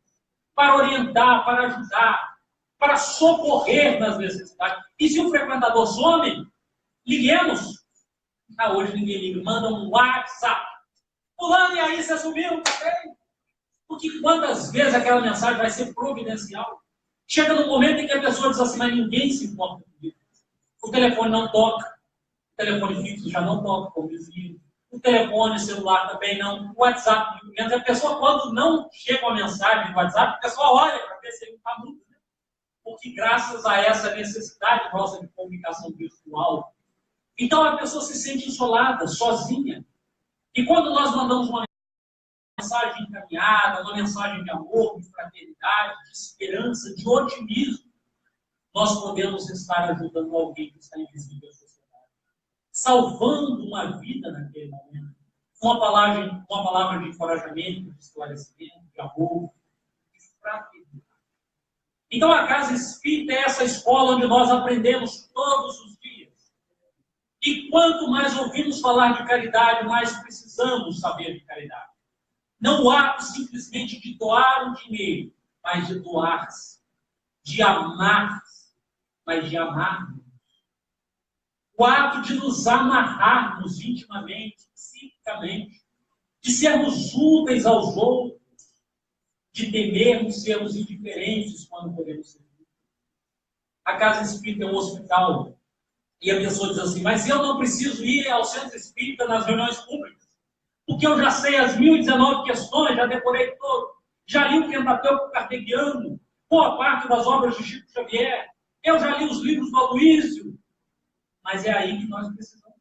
para orientar, para ajudar, para socorrer nas necessidades. E se o frequentador some, liguemos. Hoje ninguém liga, manda um WhatsApp. Fulano, e aí, você subiu? Tá bem? Porque quantas vezes aquela mensagem vai ser providencial? Chega no momento em que a pessoa diz assim, mas ninguém se importa comigo. O telefone não toca, o telefone fixo já não toca, como dizia. O telefone celular também não, o WhatsApp muito menos. A pessoa, quando não chega uma mensagem no WhatsApp, a pessoa olha para ver se ele está mudo. Né? Porque graças a essa necessidade nossa de comunicação virtual, então a pessoa se sente isolada, sozinha. E quando nós mandamos uma mensagem encaminhada, uma mensagem de amor, de fraternidade, de esperança, de otimismo, nós podemos estar ajudando alguém que está invisível à sociedade, salvando uma vida naquele momento, com uma palavra de encorajamento, de esclarecimento, de amor, de fraternidade. Então a casa espírita é essa escola onde nós aprendemos todos os dias. E quanto mais ouvimos falar de caridade, mais precisamos saber de caridade. Não o ato simplesmente de doar o dinheiro, mas de doar-se, de amar-se, mas de amar-nos. O ato de nos amarrarmos intimamente, psicicamente, de sermos úteis aos outros, de temermos sermos indiferentes quando podemos ser. A casa espírita é um hospital. E a pessoa diz assim, mas eu não preciso ir ao centro espírita nas reuniões públicas, porque eu já sei as 1019 questões, já decorei todo, já li o Pentateuco Kardeciano, boa parte das obras de Chico Xavier, eu já li os livros do Aloísio, mas é aí que nós precisamos.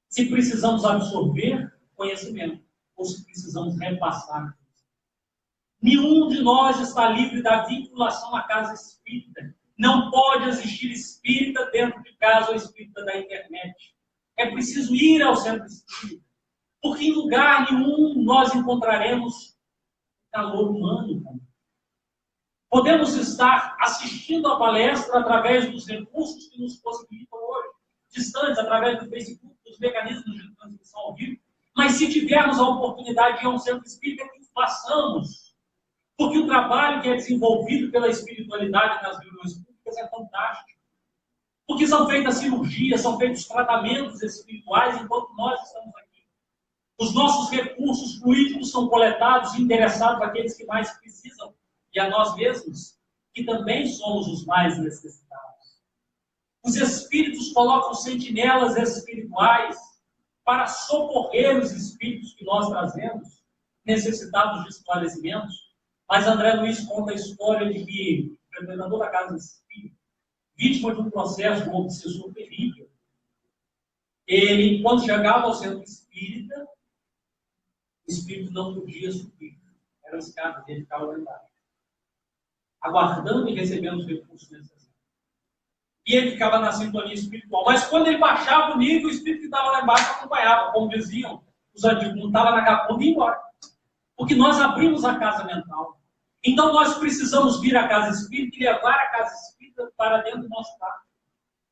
Se precisamos absorver conhecimento, ou se precisamos repassar. Nenhum de nós está livre da vinculação à casa espírita. Não pode existir espírita dentro de casa ou espírita da internet. É preciso ir ao centro espírita. Porque em lugar nenhum nós encontraremos calor humano. Podemos estar assistindo a palestra através dos recursos que nos possibilitam hoje, distantes, através do Facebook, dos mecanismos de transmissão ao vivo. Mas se tivermos a oportunidade de ir ao centro espírita, que façamos. Porque o trabalho que é desenvolvido pela espiritualidade nas reuniões públicas é fantástico. Porque são feitas cirurgias, são feitos tratamentos espirituais enquanto nós estamos aqui. Os nossos recursos fluídicos são coletados e endereçados àqueles que mais precisam e a nós mesmos, que também somos os mais necessitados. Os espíritos colocam sentinelas espirituais para socorrer os espíritos que nós trazemos, necessitados de esclarecimentos. Mas André Luiz conta a história de que o frequentador da casa espírita, vítima de um processo de um obsessor terrível, ele, quando chegava ao centro espírita, o espírito não podia subir. Eram escadas, ele ficava lá embaixo, aguardando e recebendo os recursos necessários. E ele ficava na sintonia espiritual. Mas quando ele baixava o nível, o espírito que estava lá embaixo acompanhava, como diziam os antigos, não estava na capota e ia embora. Porque nós abrimos a casa mental. Então nós precisamos vir à casa espírita e levar a casa espírita para dentro do nosso quarto.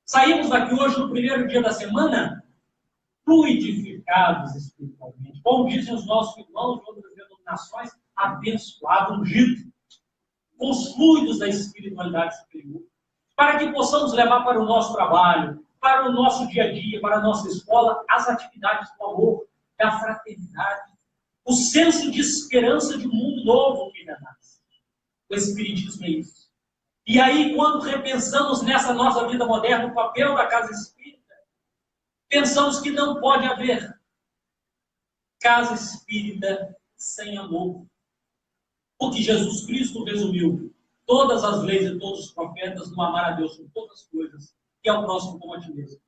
Saímos daqui hoje, no primeiro dia da semana, fluidificados espiritualmente. Como dizem os nossos irmãos de outras denominações, abençoado, ungido, com os fluidos da espiritualidade superior, para que possamos levar para o nosso trabalho, para o nosso dia a dia, para a nossa escola, as atividades do amor, da fraternidade, o senso de esperança de um mundo novo que renasce. O Espiritismo é isso. E aí, quando repensamos nessa nossa vida moderna o papel da casa espírita, pensamos que não pode haver casa espírita sem amor. Porque Jesus Cristo resumiu todas as leis e todos os profetas no amar a Deus com todas as coisas e ao próximo como a ti mesmo.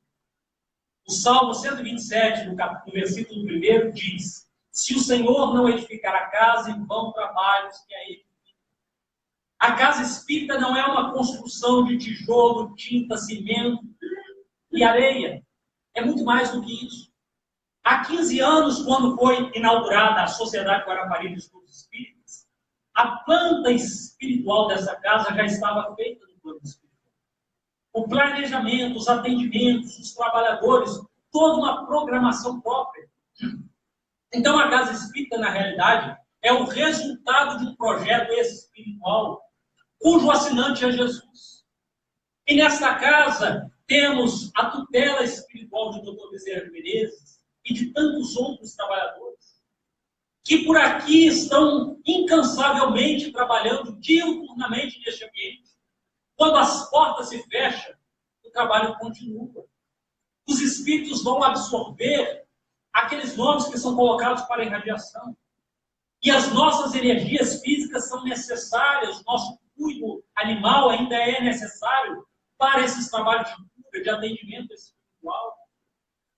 O Salmo 127, no versículo 1, diz: se o Senhor não edificar a casa, em vão trabalhos que a ele. A casa espírita não é uma construção de tijolo, tinta, cimento e areia. É muito mais do que isso. Há 15 anos, quando foi inaugurada a Sociedade Guarapari de Estudos Espíritas, a planta espiritual dessa casa já estava feita no plano espiritual. O planejamento, os atendimentos, os trabalhadores, toda uma programação própria. Então, a casa espírita, na realidade, é o resultado de um projeto espiritual, cujo assinante é Jesus. E nesta casa temos a tutela espiritual de Dr. Bezerra de Menezes e de tantos outros trabalhadores, que por aqui estão incansavelmente trabalhando diuturnamente neste ambiente. Quando as portas se fecham, o trabalho continua. Os espíritos vão absorver aqueles nomes que são colocados para a irradiação. E as nossas energias físicas são necessárias, nosso cuidado animal ainda é necessário para esses trabalhos de cura, de atendimento espiritual.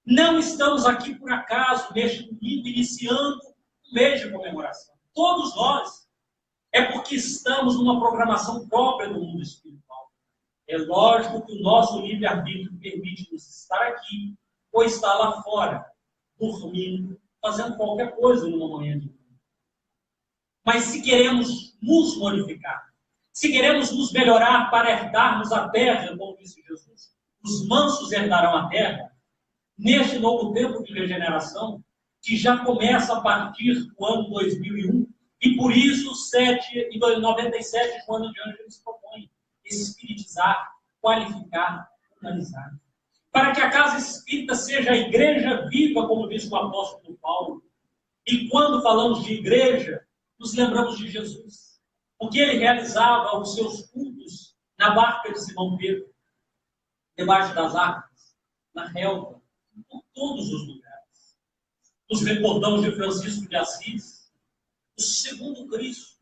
Não estamos aqui por acaso, neste domingo, iniciando um mês de comemoração. Todos nós. É porque estamos numa programação própria do mundo espiritual. É lógico que o nosso livre-arbítrio permite-nos estar aqui ou estar lá fora, dormindo, fazendo qualquer coisa numa manhã de domingo. Mas se queremos nos modificar, se queremos nos melhorar para herdarmos a terra, como disse Jesus, os mansos herdarão a terra, neste novo tempo de regeneração, que já começa a partir do ano 2001, e por isso, em 97, Joana de Ângeles propõe espiritizar, qualificar, humanizar. Para que a casa espírita seja a igreja viva, como disse o apóstolo Paulo. E quando falamos de igreja, nos lembramos de Jesus. Porque ele realizava os seus cultos na barca de Simão Pedro, debaixo das árvores, na relva, por todos os lugares. Nos recordamos de Francisco de Assis, o segundo Cristo,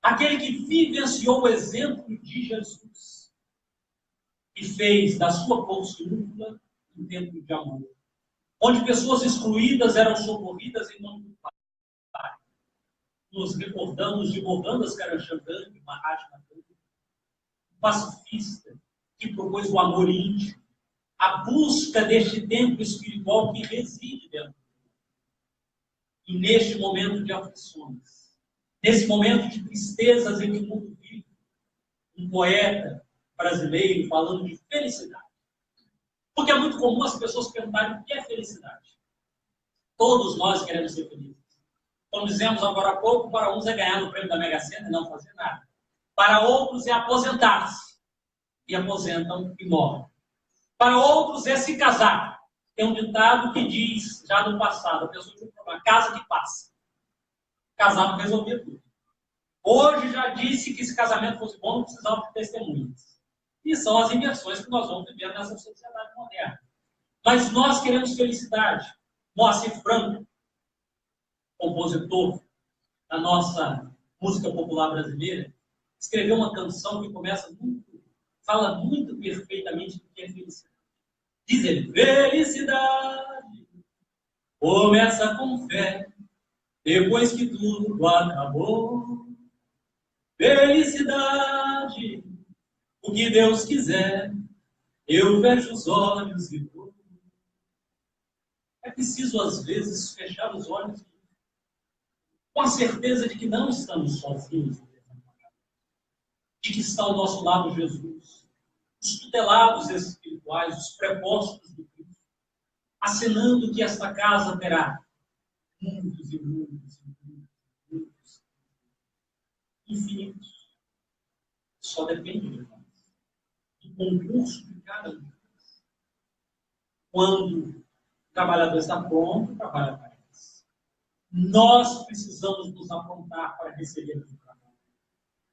aquele que vivenciou o exemplo de Jesus e fez da sua porciúncula um templo de amor, onde pessoas excluídas eram socorridas em nome do Pai. Nos recordamos de Mohandas Karamchand, Mahatma Gandhi, um pacifista que propôs o amor íntimo, a busca deste templo espiritual que reside dentro. E neste momento de aflições, nesse momento de tristezas em que o mundo vive, um poeta brasileiro falando de felicidade. Porque é muito comum as pessoas perguntarem o que é felicidade. Todos nós queremos ser felizes. Como dizemos agora há pouco, para uns é ganhar no prêmio da Mega Sena e não fazer nada. Para outros é aposentar-se. E aposentam e morrem. Para outros é se casar. Tem um ditado que diz, já no passado, a pessoa tinha um problema, casa que passa. Casar não resolvia tudo. Hoje já disse que se casamento fosse bom, não precisava de testemunhas. E são as inversões que nós vamos viver nessa sociedade moderna. Mas nós queremos felicidade. Moacir Franco, compositor da nossa música popular brasileira, escreveu uma canção que fala muito perfeitamente do que é felicidade. Diz ele: felicidade começa com fé, depois que tudo acabou. Felicidade, o que Deus quiser, eu fecho os olhos e vou. É preciso, às vezes, fechar os olhos com a certeza de que não estamos sozinhos, de que está ao nosso lado Jesus, os tutelados espirituais, os prepostos do Cristo, acenando que esta casa terá muitos e muitos e muitos, muitos, infinitos. Só depende de nós, do concurso de cada um. Quando o trabalhador está pronto, o trabalho aparece. Nós precisamos nos aprontar para receber o trabalho.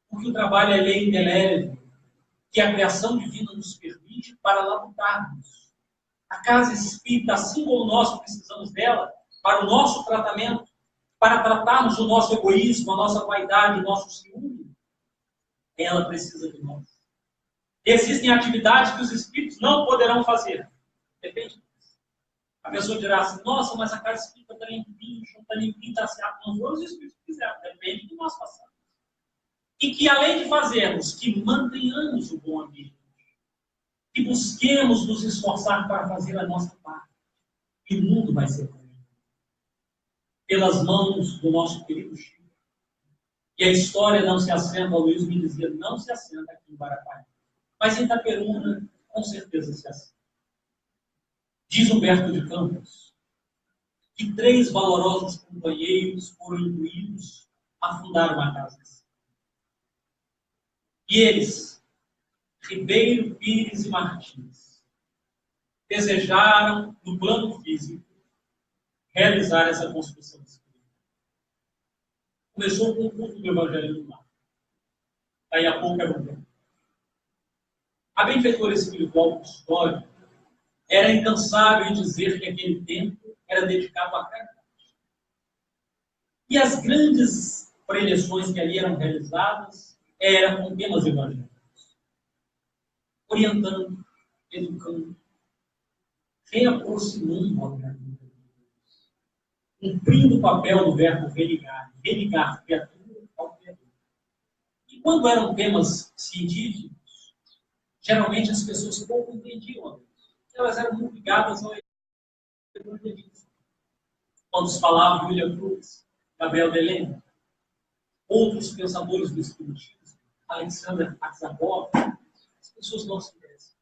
Porque o trabalho é lei indelével que a criação divina nos permite para labutarmos. A casa espírita, assim como nós precisamos dela para o nosso tratamento, para tratarmos o nosso egoísmo, a nossa vaidade, o nosso ciúme, ela precisa de nós. Existem atividades que os espíritos não poderão fazer. Depende disso. A pessoa dirá assim: nossa, mas a casa espírita está limpinha, está limpinha, está certo. Não foram os espíritos que fizeram, depende do nosso passado. E que, além de fazermos, que mantenhamos o bom ambiente, que busquemos nos esforçar para fazer a nossa parte. E o mundo vai ser pelas mãos do nosso querido Chico. E a história não se assenta, o Luiz me dizia, não se assenta aqui em Guarapari. Mas em Itaperuna, com certeza se assenta. Diz Humberto de Campos que 3 valorosos companheiros foram incluídos a fundar uma casa. E eles, Ribeiro, Pires e Martins, desejaram, no plano físico, realizar essa construção espiritual. Começou com o culto do Evangelho do Mar. Daí a pouco era um tempo. A benfeitora espiritual Custódio era incansável em dizer que aquele tempo era dedicado à caridade. E as grandes preleções que ali eram realizadas eram com temas evangélicos, orientando, educando, reaproximando a criatura de Deus, cumprindo o papel do verbo religar a criatura ao Criador. E quando eram temas científicos, geralmente as pessoas pouco entendiam. Elas eram muito ligadas ao evangelismo. Quando se falava de William Cruz, Gabriel Deleuze, outros pensadores do Espiritismo, Alexander Aksakov, as pessoas não se interessam.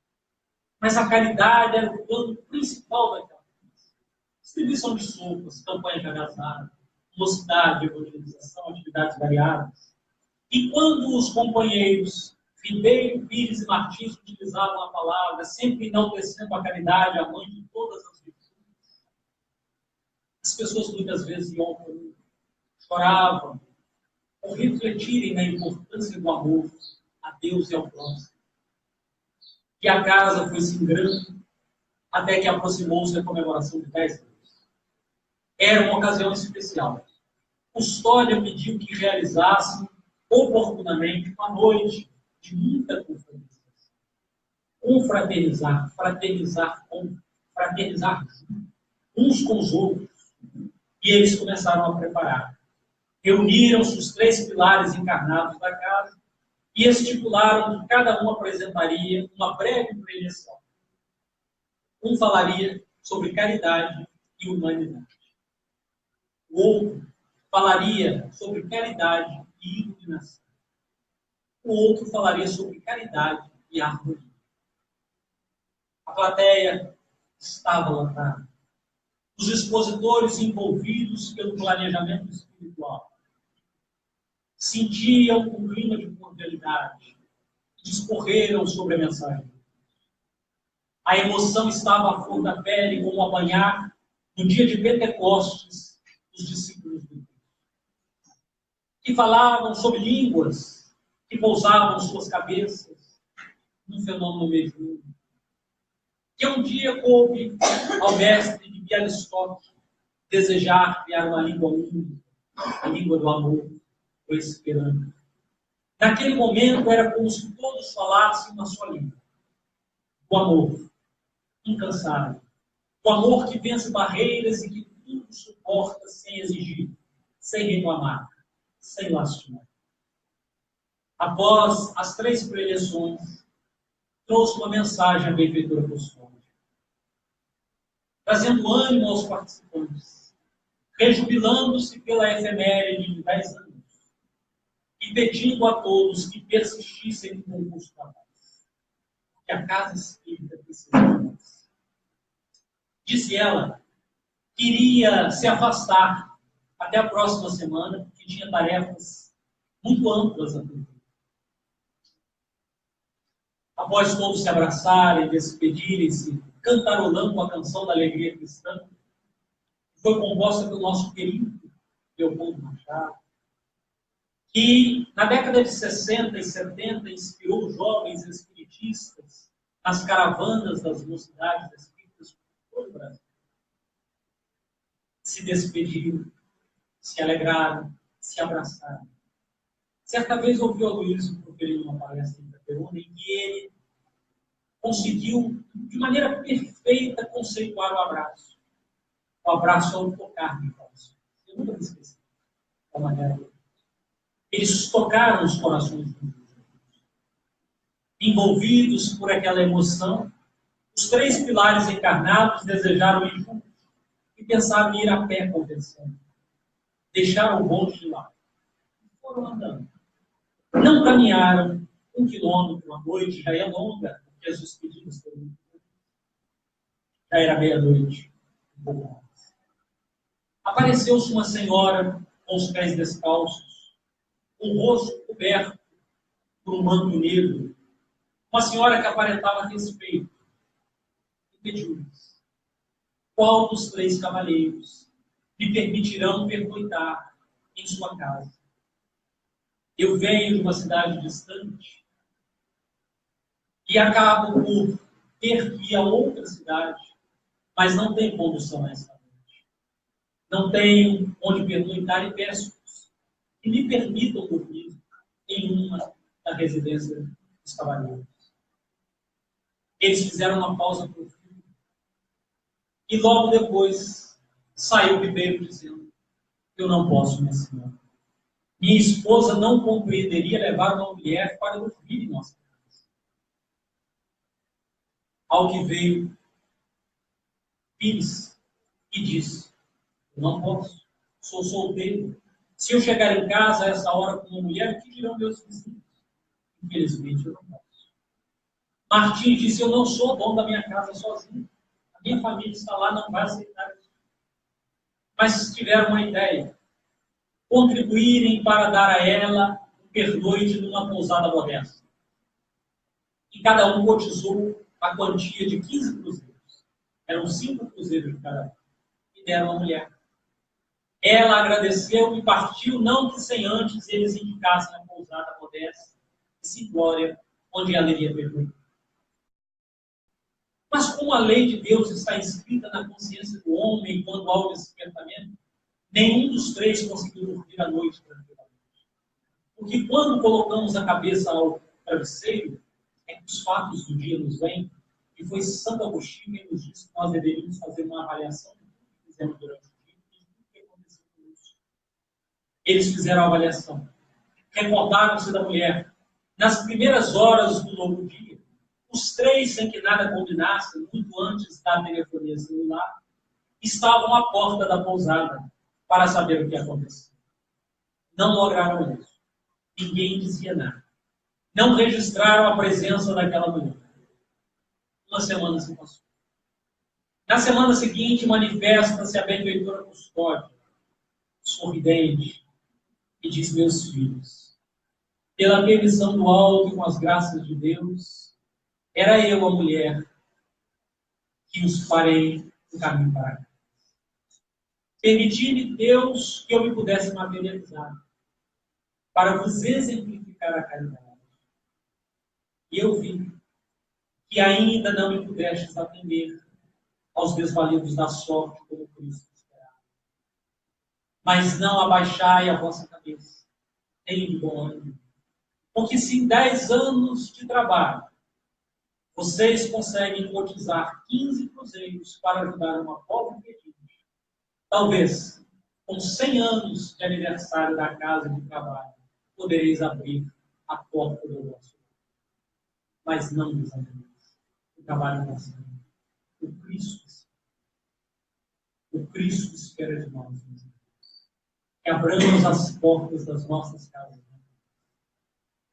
Mas a caridade era o plano principal daquela coisa. Distribuição de sopas, campanha de agasalho, mocidade, evangelização, atividades variadas. E quando os companheiros Ribeiro, Pires e Martins utilizavam a palavra, sempre enaltecendo a caridade, a mãe de todas as virtudes, as pessoas muitas vezes iam ao caminho, choravam, por refletirem na importância do amor a Deus e ao próximo. E a casa foi se engrandando até que aproximou-se a comemoração de 10 anos. Era uma ocasião especial. Custódia pediu que realizassem oportunamente uma noite de muita conferência. Confraternizar, fraternizar uns com os outros. E eles começaram a preparar. Reuniram-se os 3 pilares encarnados da casa e estipularam que cada um apresentaria uma breve preleção. Um falaria sobre caridade e humanidade. O outro falaria sobre caridade e iluminação. O outro falaria sobre caridade e harmonia. A plateia estava lotada. Os expositores envolvidos pelo planejamento espiritual sentiam um clima de cordialidade e discorreram sobre a mensagem. A emoção estava à flor da pele, como a banhar no dia de Pentecostes os discípulos de Deus, que falavam sobre línguas que pousavam suas cabeças, num fenômeno mediúnico, que um dia coube ao mestre de Bialystok desejar criar uma língua única, a língua do amor, o esperanto. Naquele momento era como se todos falassem uma só língua. O amor incansável. O amor que vence barreiras e que tudo suporta sem exigir, sem reclamar, sem lastimar. Após as 3 preleções, trouxe uma mensagem à benfeitora apostólica, trazendo ânimo aos participantes, rejubilando-se pela efeméride de 10 anos e pedindo a todos que persistissem no concurso da paz, que a casa espírita precisa de nós. Disse ela que iria se afastar até a próxima semana, porque tinha tarefas muito amplas a cumprir. Após todos se abraçarem, despedirem-se, cantarolando a canção da alegria cristã, que foi composta pelo nosso querido Leopoldo Machado, que na década de 60 e 70 inspirou jovens espiritistas nas caravanas das mocidades espíritas por todo o Brasil. Se despediram, se alegraram, se abraçaram. Certa vez ouvi o Aloysio proferir uma palestra em Itaperuna em que ele conseguiu, de maneira perfeita, conceituar o abraço. O abraço ao tocar no coração. Eu nunca me esqueci da maneira. Eles tocaram os corações dos outros. Envolvidos por aquela emoção, os 3 pilares encarnados desejaram ir juntos e pensaram em ir a pé conversando. Deixaram o bonde de lado e foram andando. Não caminharam 1 quilômetro, a noite já é longa, porque as despedidas foram muito longas. Já era meia-noite, um pouco mais. Apareceu-se uma senhora com os pés descalços, o rosto coberto por um manto negro, uma senhora que aparentava respeito, e pediu-lhes: qual dos 3 cavaleiros me permitirão pernoitar em sua casa? Eu venho de uma cidade distante e acabo por ter que ir a outra cidade, mas não tenho condução essa noite. Não tenho onde pernoitar e peço-vos que me permitam dormir em uma da residência dos cavaleiros. Eles fizeram uma pausa profunda e logo depois saiu o ribeiro dizendo: eu não posso, minha senhora. Minha esposa não compreenderia levar uma mulher para dormir em nossa casa. Ao que veio Pires e disse: eu não posso, sou solteiro. Se eu chegar em casa a essa hora com uma mulher, o que dirão meus vizinhos? Infelizmente, eu não posso. Martim disse: eu não sou dono da minha casa sozinho. A minha família está lá, não vai aceitar isso. Mas tiveram uma ideia: contribuírem para dar a ela um pernoite numa pousada modesta. E cada um cotizou a quantia de 15 cruzeiros. Eram 5 cruzeiros de cada um. E deram à mulher. Ela agradeceu e partiu, não que sem antes eles indicassem a pousada modesta e simplória, onde ela iria pernoitar. Mas como a lei de Deus está inscrita na consciência do homem quando há o despertamento, nenhum dos 3 conseguiu dormir a noite tranquilamente. Porque quando colocamos a cabeça ao travesseiro, é que os fatos do dia nos vêm, e foi Santo Agostinho que nos disse que nós deveríamos fazer uma avaliação do que fizemos durante o dia e do que aconteceu conosco. Eles fizeram a avaliação. Recordaram-se da mulher. Nas primeiras horas do novo dia, os 3, sem que nada combinassem, muito antes da telefonia celular, estavam à porta da pousada para saber o que aconteceu. Não lograram isso. Ninguém dizia nada. Não registraram a presença daquela mulher. Uma semana se passou. Na semana seguinte, manifesta-se a benfeitora Custódia, sorridente, e diz: meus filhos, pela permissão do alto e com as graças de Deus, era eu a mulher que os farei o caminho para cá. Permiti-me, Deus, que eu me pudesse materializar para vos exemplificar a caridade. E eu vi que ainda não me pudestes atender aos desvalidos da sorte como Cristo esperava. Mas não abaixai a vossa cabeça, tenha de bom ânimo, porque se em 10 anos de trabalho vocês conseguem cotizar 15 cruzeiros para ajudar uma pobre pedinte, talvez com 100 anos de aniversário da casa de trabalho, podereis abrir a porta do vosso lar. Mas não desanimeis. O trabalho não está. O Cristo espera de nós. Que abramos as portas das nossas casas,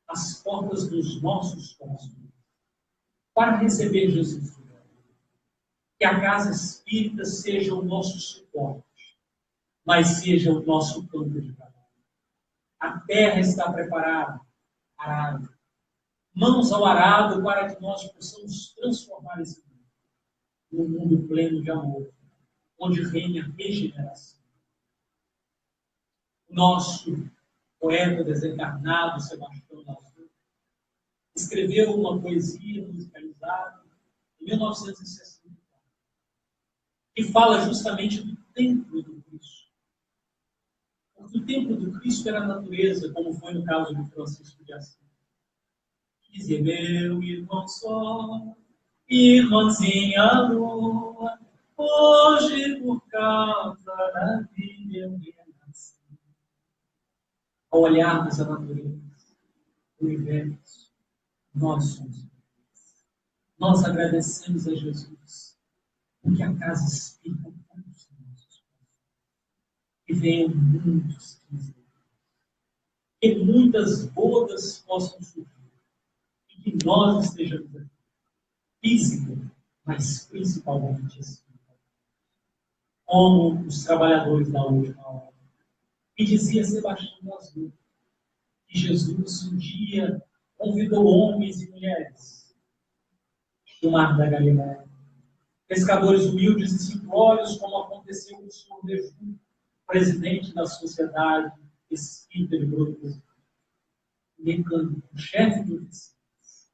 as portas dos nossos corações, para receber Jesus de volta. Que a casa espírita seja o nosso suporte, mas seja o nosso campo de trabalho. A terra está preparada, arada. Mãos ao arado para que nós possamos transformar esse mundo num mundo pleno de amor, onde reine a regeneração. O nosso poeta desencarnado, Sebastião Dalzot, escreveu uma poesia musicalizada em 1964, que fala justamente do templo do Cristo. Porque o templo do Cristo era a natureza, como foi no caso de Francisco de Assis. Dizia, meu irmão sol, irmãzinha lua, hoje por causa da vida eu renasci. Ao olharmos a natureza, o universo, nós somos felizes. Nós agradecemos a Jesus, porque a casa espírita todos nossos. Que venham muitos 15 anos. Que muitas bodas possam surgir. E que nós estejamos aqui. Física, mas principalmente espiritual. Como os trabalhadores da última hora. E dizia Sebastião Dalzot que Jesus um dia convidou homens e mulheres do mar da Galileia, pescadores humildes e simplórios, como aconteceu com o Senhor Deju, presidente da Sociedade Espírita de Brotas, mecânico, chefe do oficinas,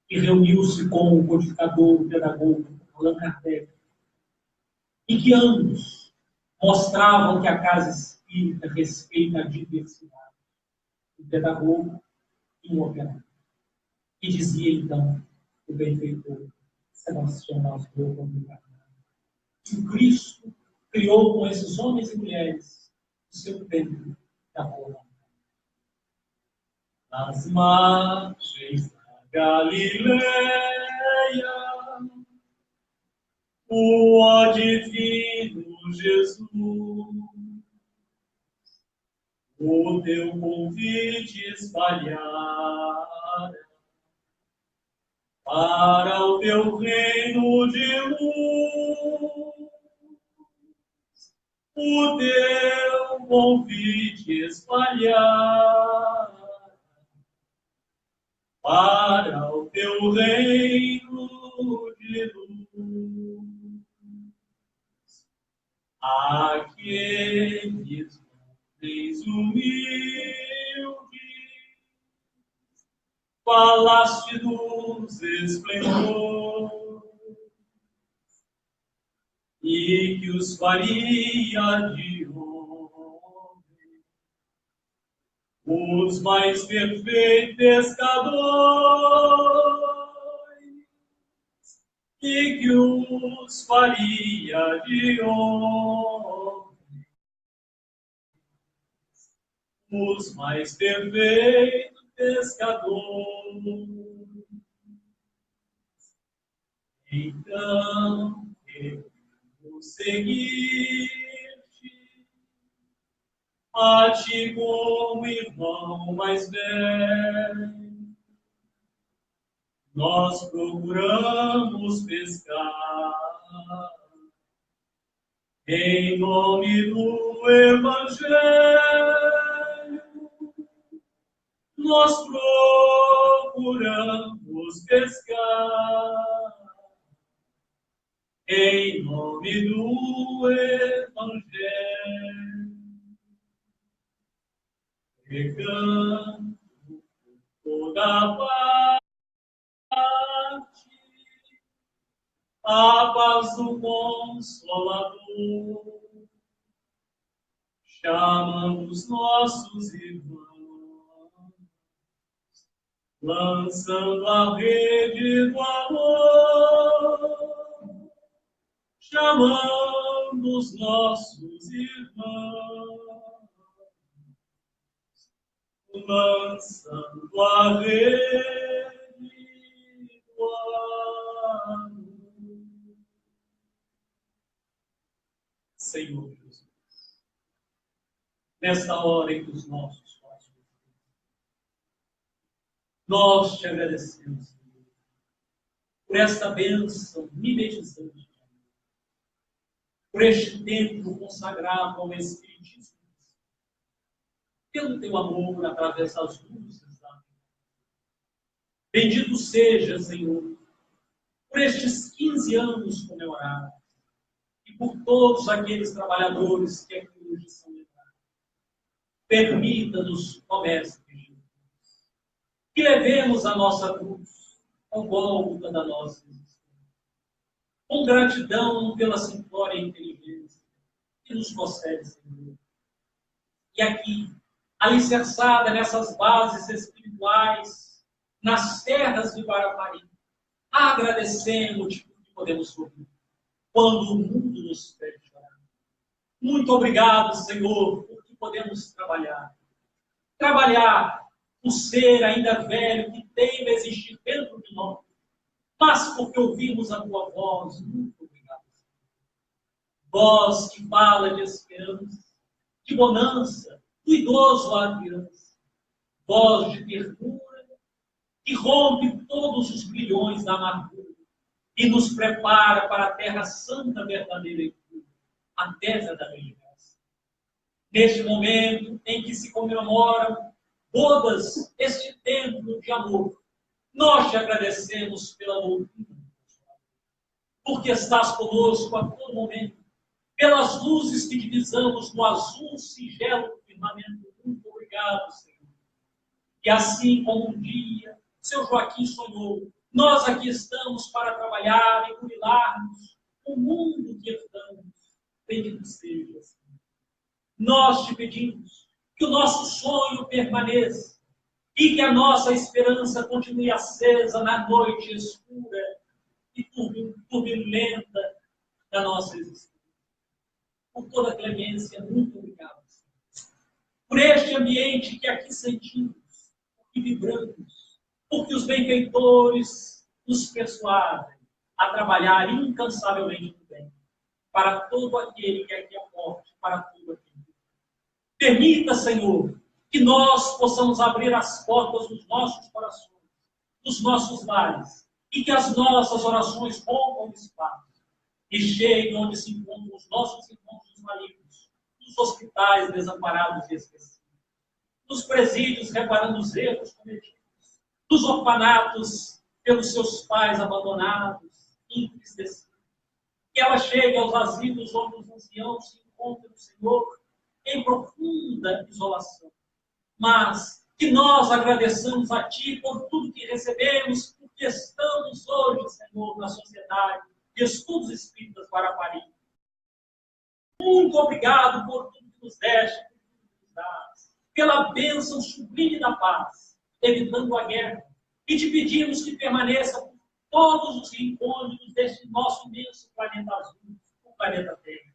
que reuniu-se com o codificador, o pedagogo, Allan Kardec, e que ambos mostravam que a casa espírita respeita a diversidade, um pedagogo e um operário. E dizia então o benfeitor Sebastião Dalzot, que o Cristo criou com esses homens e mulheres o seu templo da boa vontade. Nas margens da Galileia, o divino Jesus, o teu convite espalhara para o teu reino de luz. O teu convite espalhar para o teu reino de luz. Aqueles homens humildes, falaste-nos esplendor, e que os faria de homem os mais perfeitos pescadores, e que os faria de homem os mais perfeitos pescadores. Então eu vou seguir-te, a ti como irmão mais velho. Nós procuramos pescar em nome do Evangelho. Nós procuramos pescar em nome do Evangelho, pregando toda parte a paz do Consolador, chamando os nossos irmãos, lançando a rede do amor, chamando os nossos irmãos, lançando a rede do amor. Senhor Jesus, nesta hora em que os nossos corações, nós te agradecemos, Senhor, por esta bênção mimetizante, por este tempo consagrado ao Espiritismo, pelo teu amor através das luzes da vida. Bendito seja, Senhor, por estes 15 anos comemorados e por todos aqueles trabalhadores que aqui hoje são lembrados. Permita-nos, ó Mestre Jesus, que levemos a nossa cruz ao Gólgota da nossa existência, com gratidão pela simplória inteligência que nos concede, Senhor. E aqui, alicerçada nessas bases espirituais, nas terras de Guarapari, agradecemos-te por que podemos sorrir quando o mundo nos pede chorar. Muito obrigado, Senhor, por que podemos trabalhar. Trabalhar o ser ainda velho que teima existir dentro de nós, mas porque ouvimos a tua voz. Muito obrigado, Senhor. Voz que fala de esperança, de bonança, do idoso à criança. Voz de ternura que rompe todos os grilhões da amargura e nos prepara para a terra santa, verdadeira e pura, a terra da regeneração. Neste momento em que se comemoram todas este templo de amor, nós te agradecemos pela doutrina, porque estás conosco a todo momento, pelas luzes que divisamos no azul singelo firmamento. Muito obrigado, Senhor. E assim como um dia seu Joaquim sonhou, nós aqui estamos para trabalhar e burilarmos o mundo que herdamos. Bendito seja, Senhor. Nós te pedimos que o nosso sonho permaneça e que a nossa esperança continue acesa na noite escura e turbulenta da nossa existência. Por toda a clemência, muito obrigado, Senhor. Por este ambiente que aqui sentimos, que vibramos, porque os benfeitores nos persuadem a trabalhar incansavelmente no bem, para todo aquele que aqui aporte, para todo aquele. Permita, Senhor, que nós possamos abrir as portas dos nossos corações, dos nossos lares, e que as nossas orações rompam o espaço e cheguem onde se encontram os nossos irmãos malignos, nos hospitais desamparados e esquecidos, nos presídios reparando os erros cometidos, nos orfanatos pelos seus pais abandonados e entristecidos. Que ela chegue aos asilos onde os anciãos se encontram, Senhor, em profunda isolação. Mas que nós agradeçamos a Ti por tudo que recebemos, porque estamos hoje, Senhor, na sociedade de estudos espíritas Guarapari. Muito obrigado por tudo que nos deste, por tudo que nos dás, pela bênção sublime da paz, evitando a guerra. E te pedimos que permaneça por todos os recônditos deste nosso imenso planeta azul, o planeta Terra.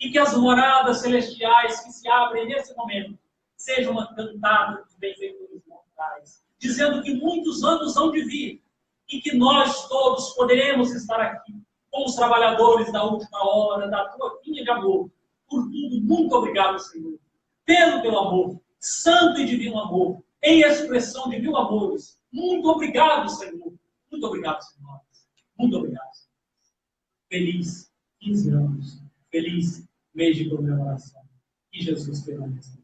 E que as moradas celestiais que se abrem nesse momento sejam uma cantada dos benfeitores mortais, dizendo que muitos anos hão de vir e que nós todos poderemos estar aqui com os trabalhadores da última hora, da tua vinha de amor. Por tudo, muito obrigado, Senhor, pelo teu amor, santo e divino amor, em expressão de mil amores. Muito obrigado, Senhor. Muito obrigado, Senhor. Muito obrigado, Senhor. Feliz 15 anos. Feliz mês de comemoração. Que Jesus permaneça.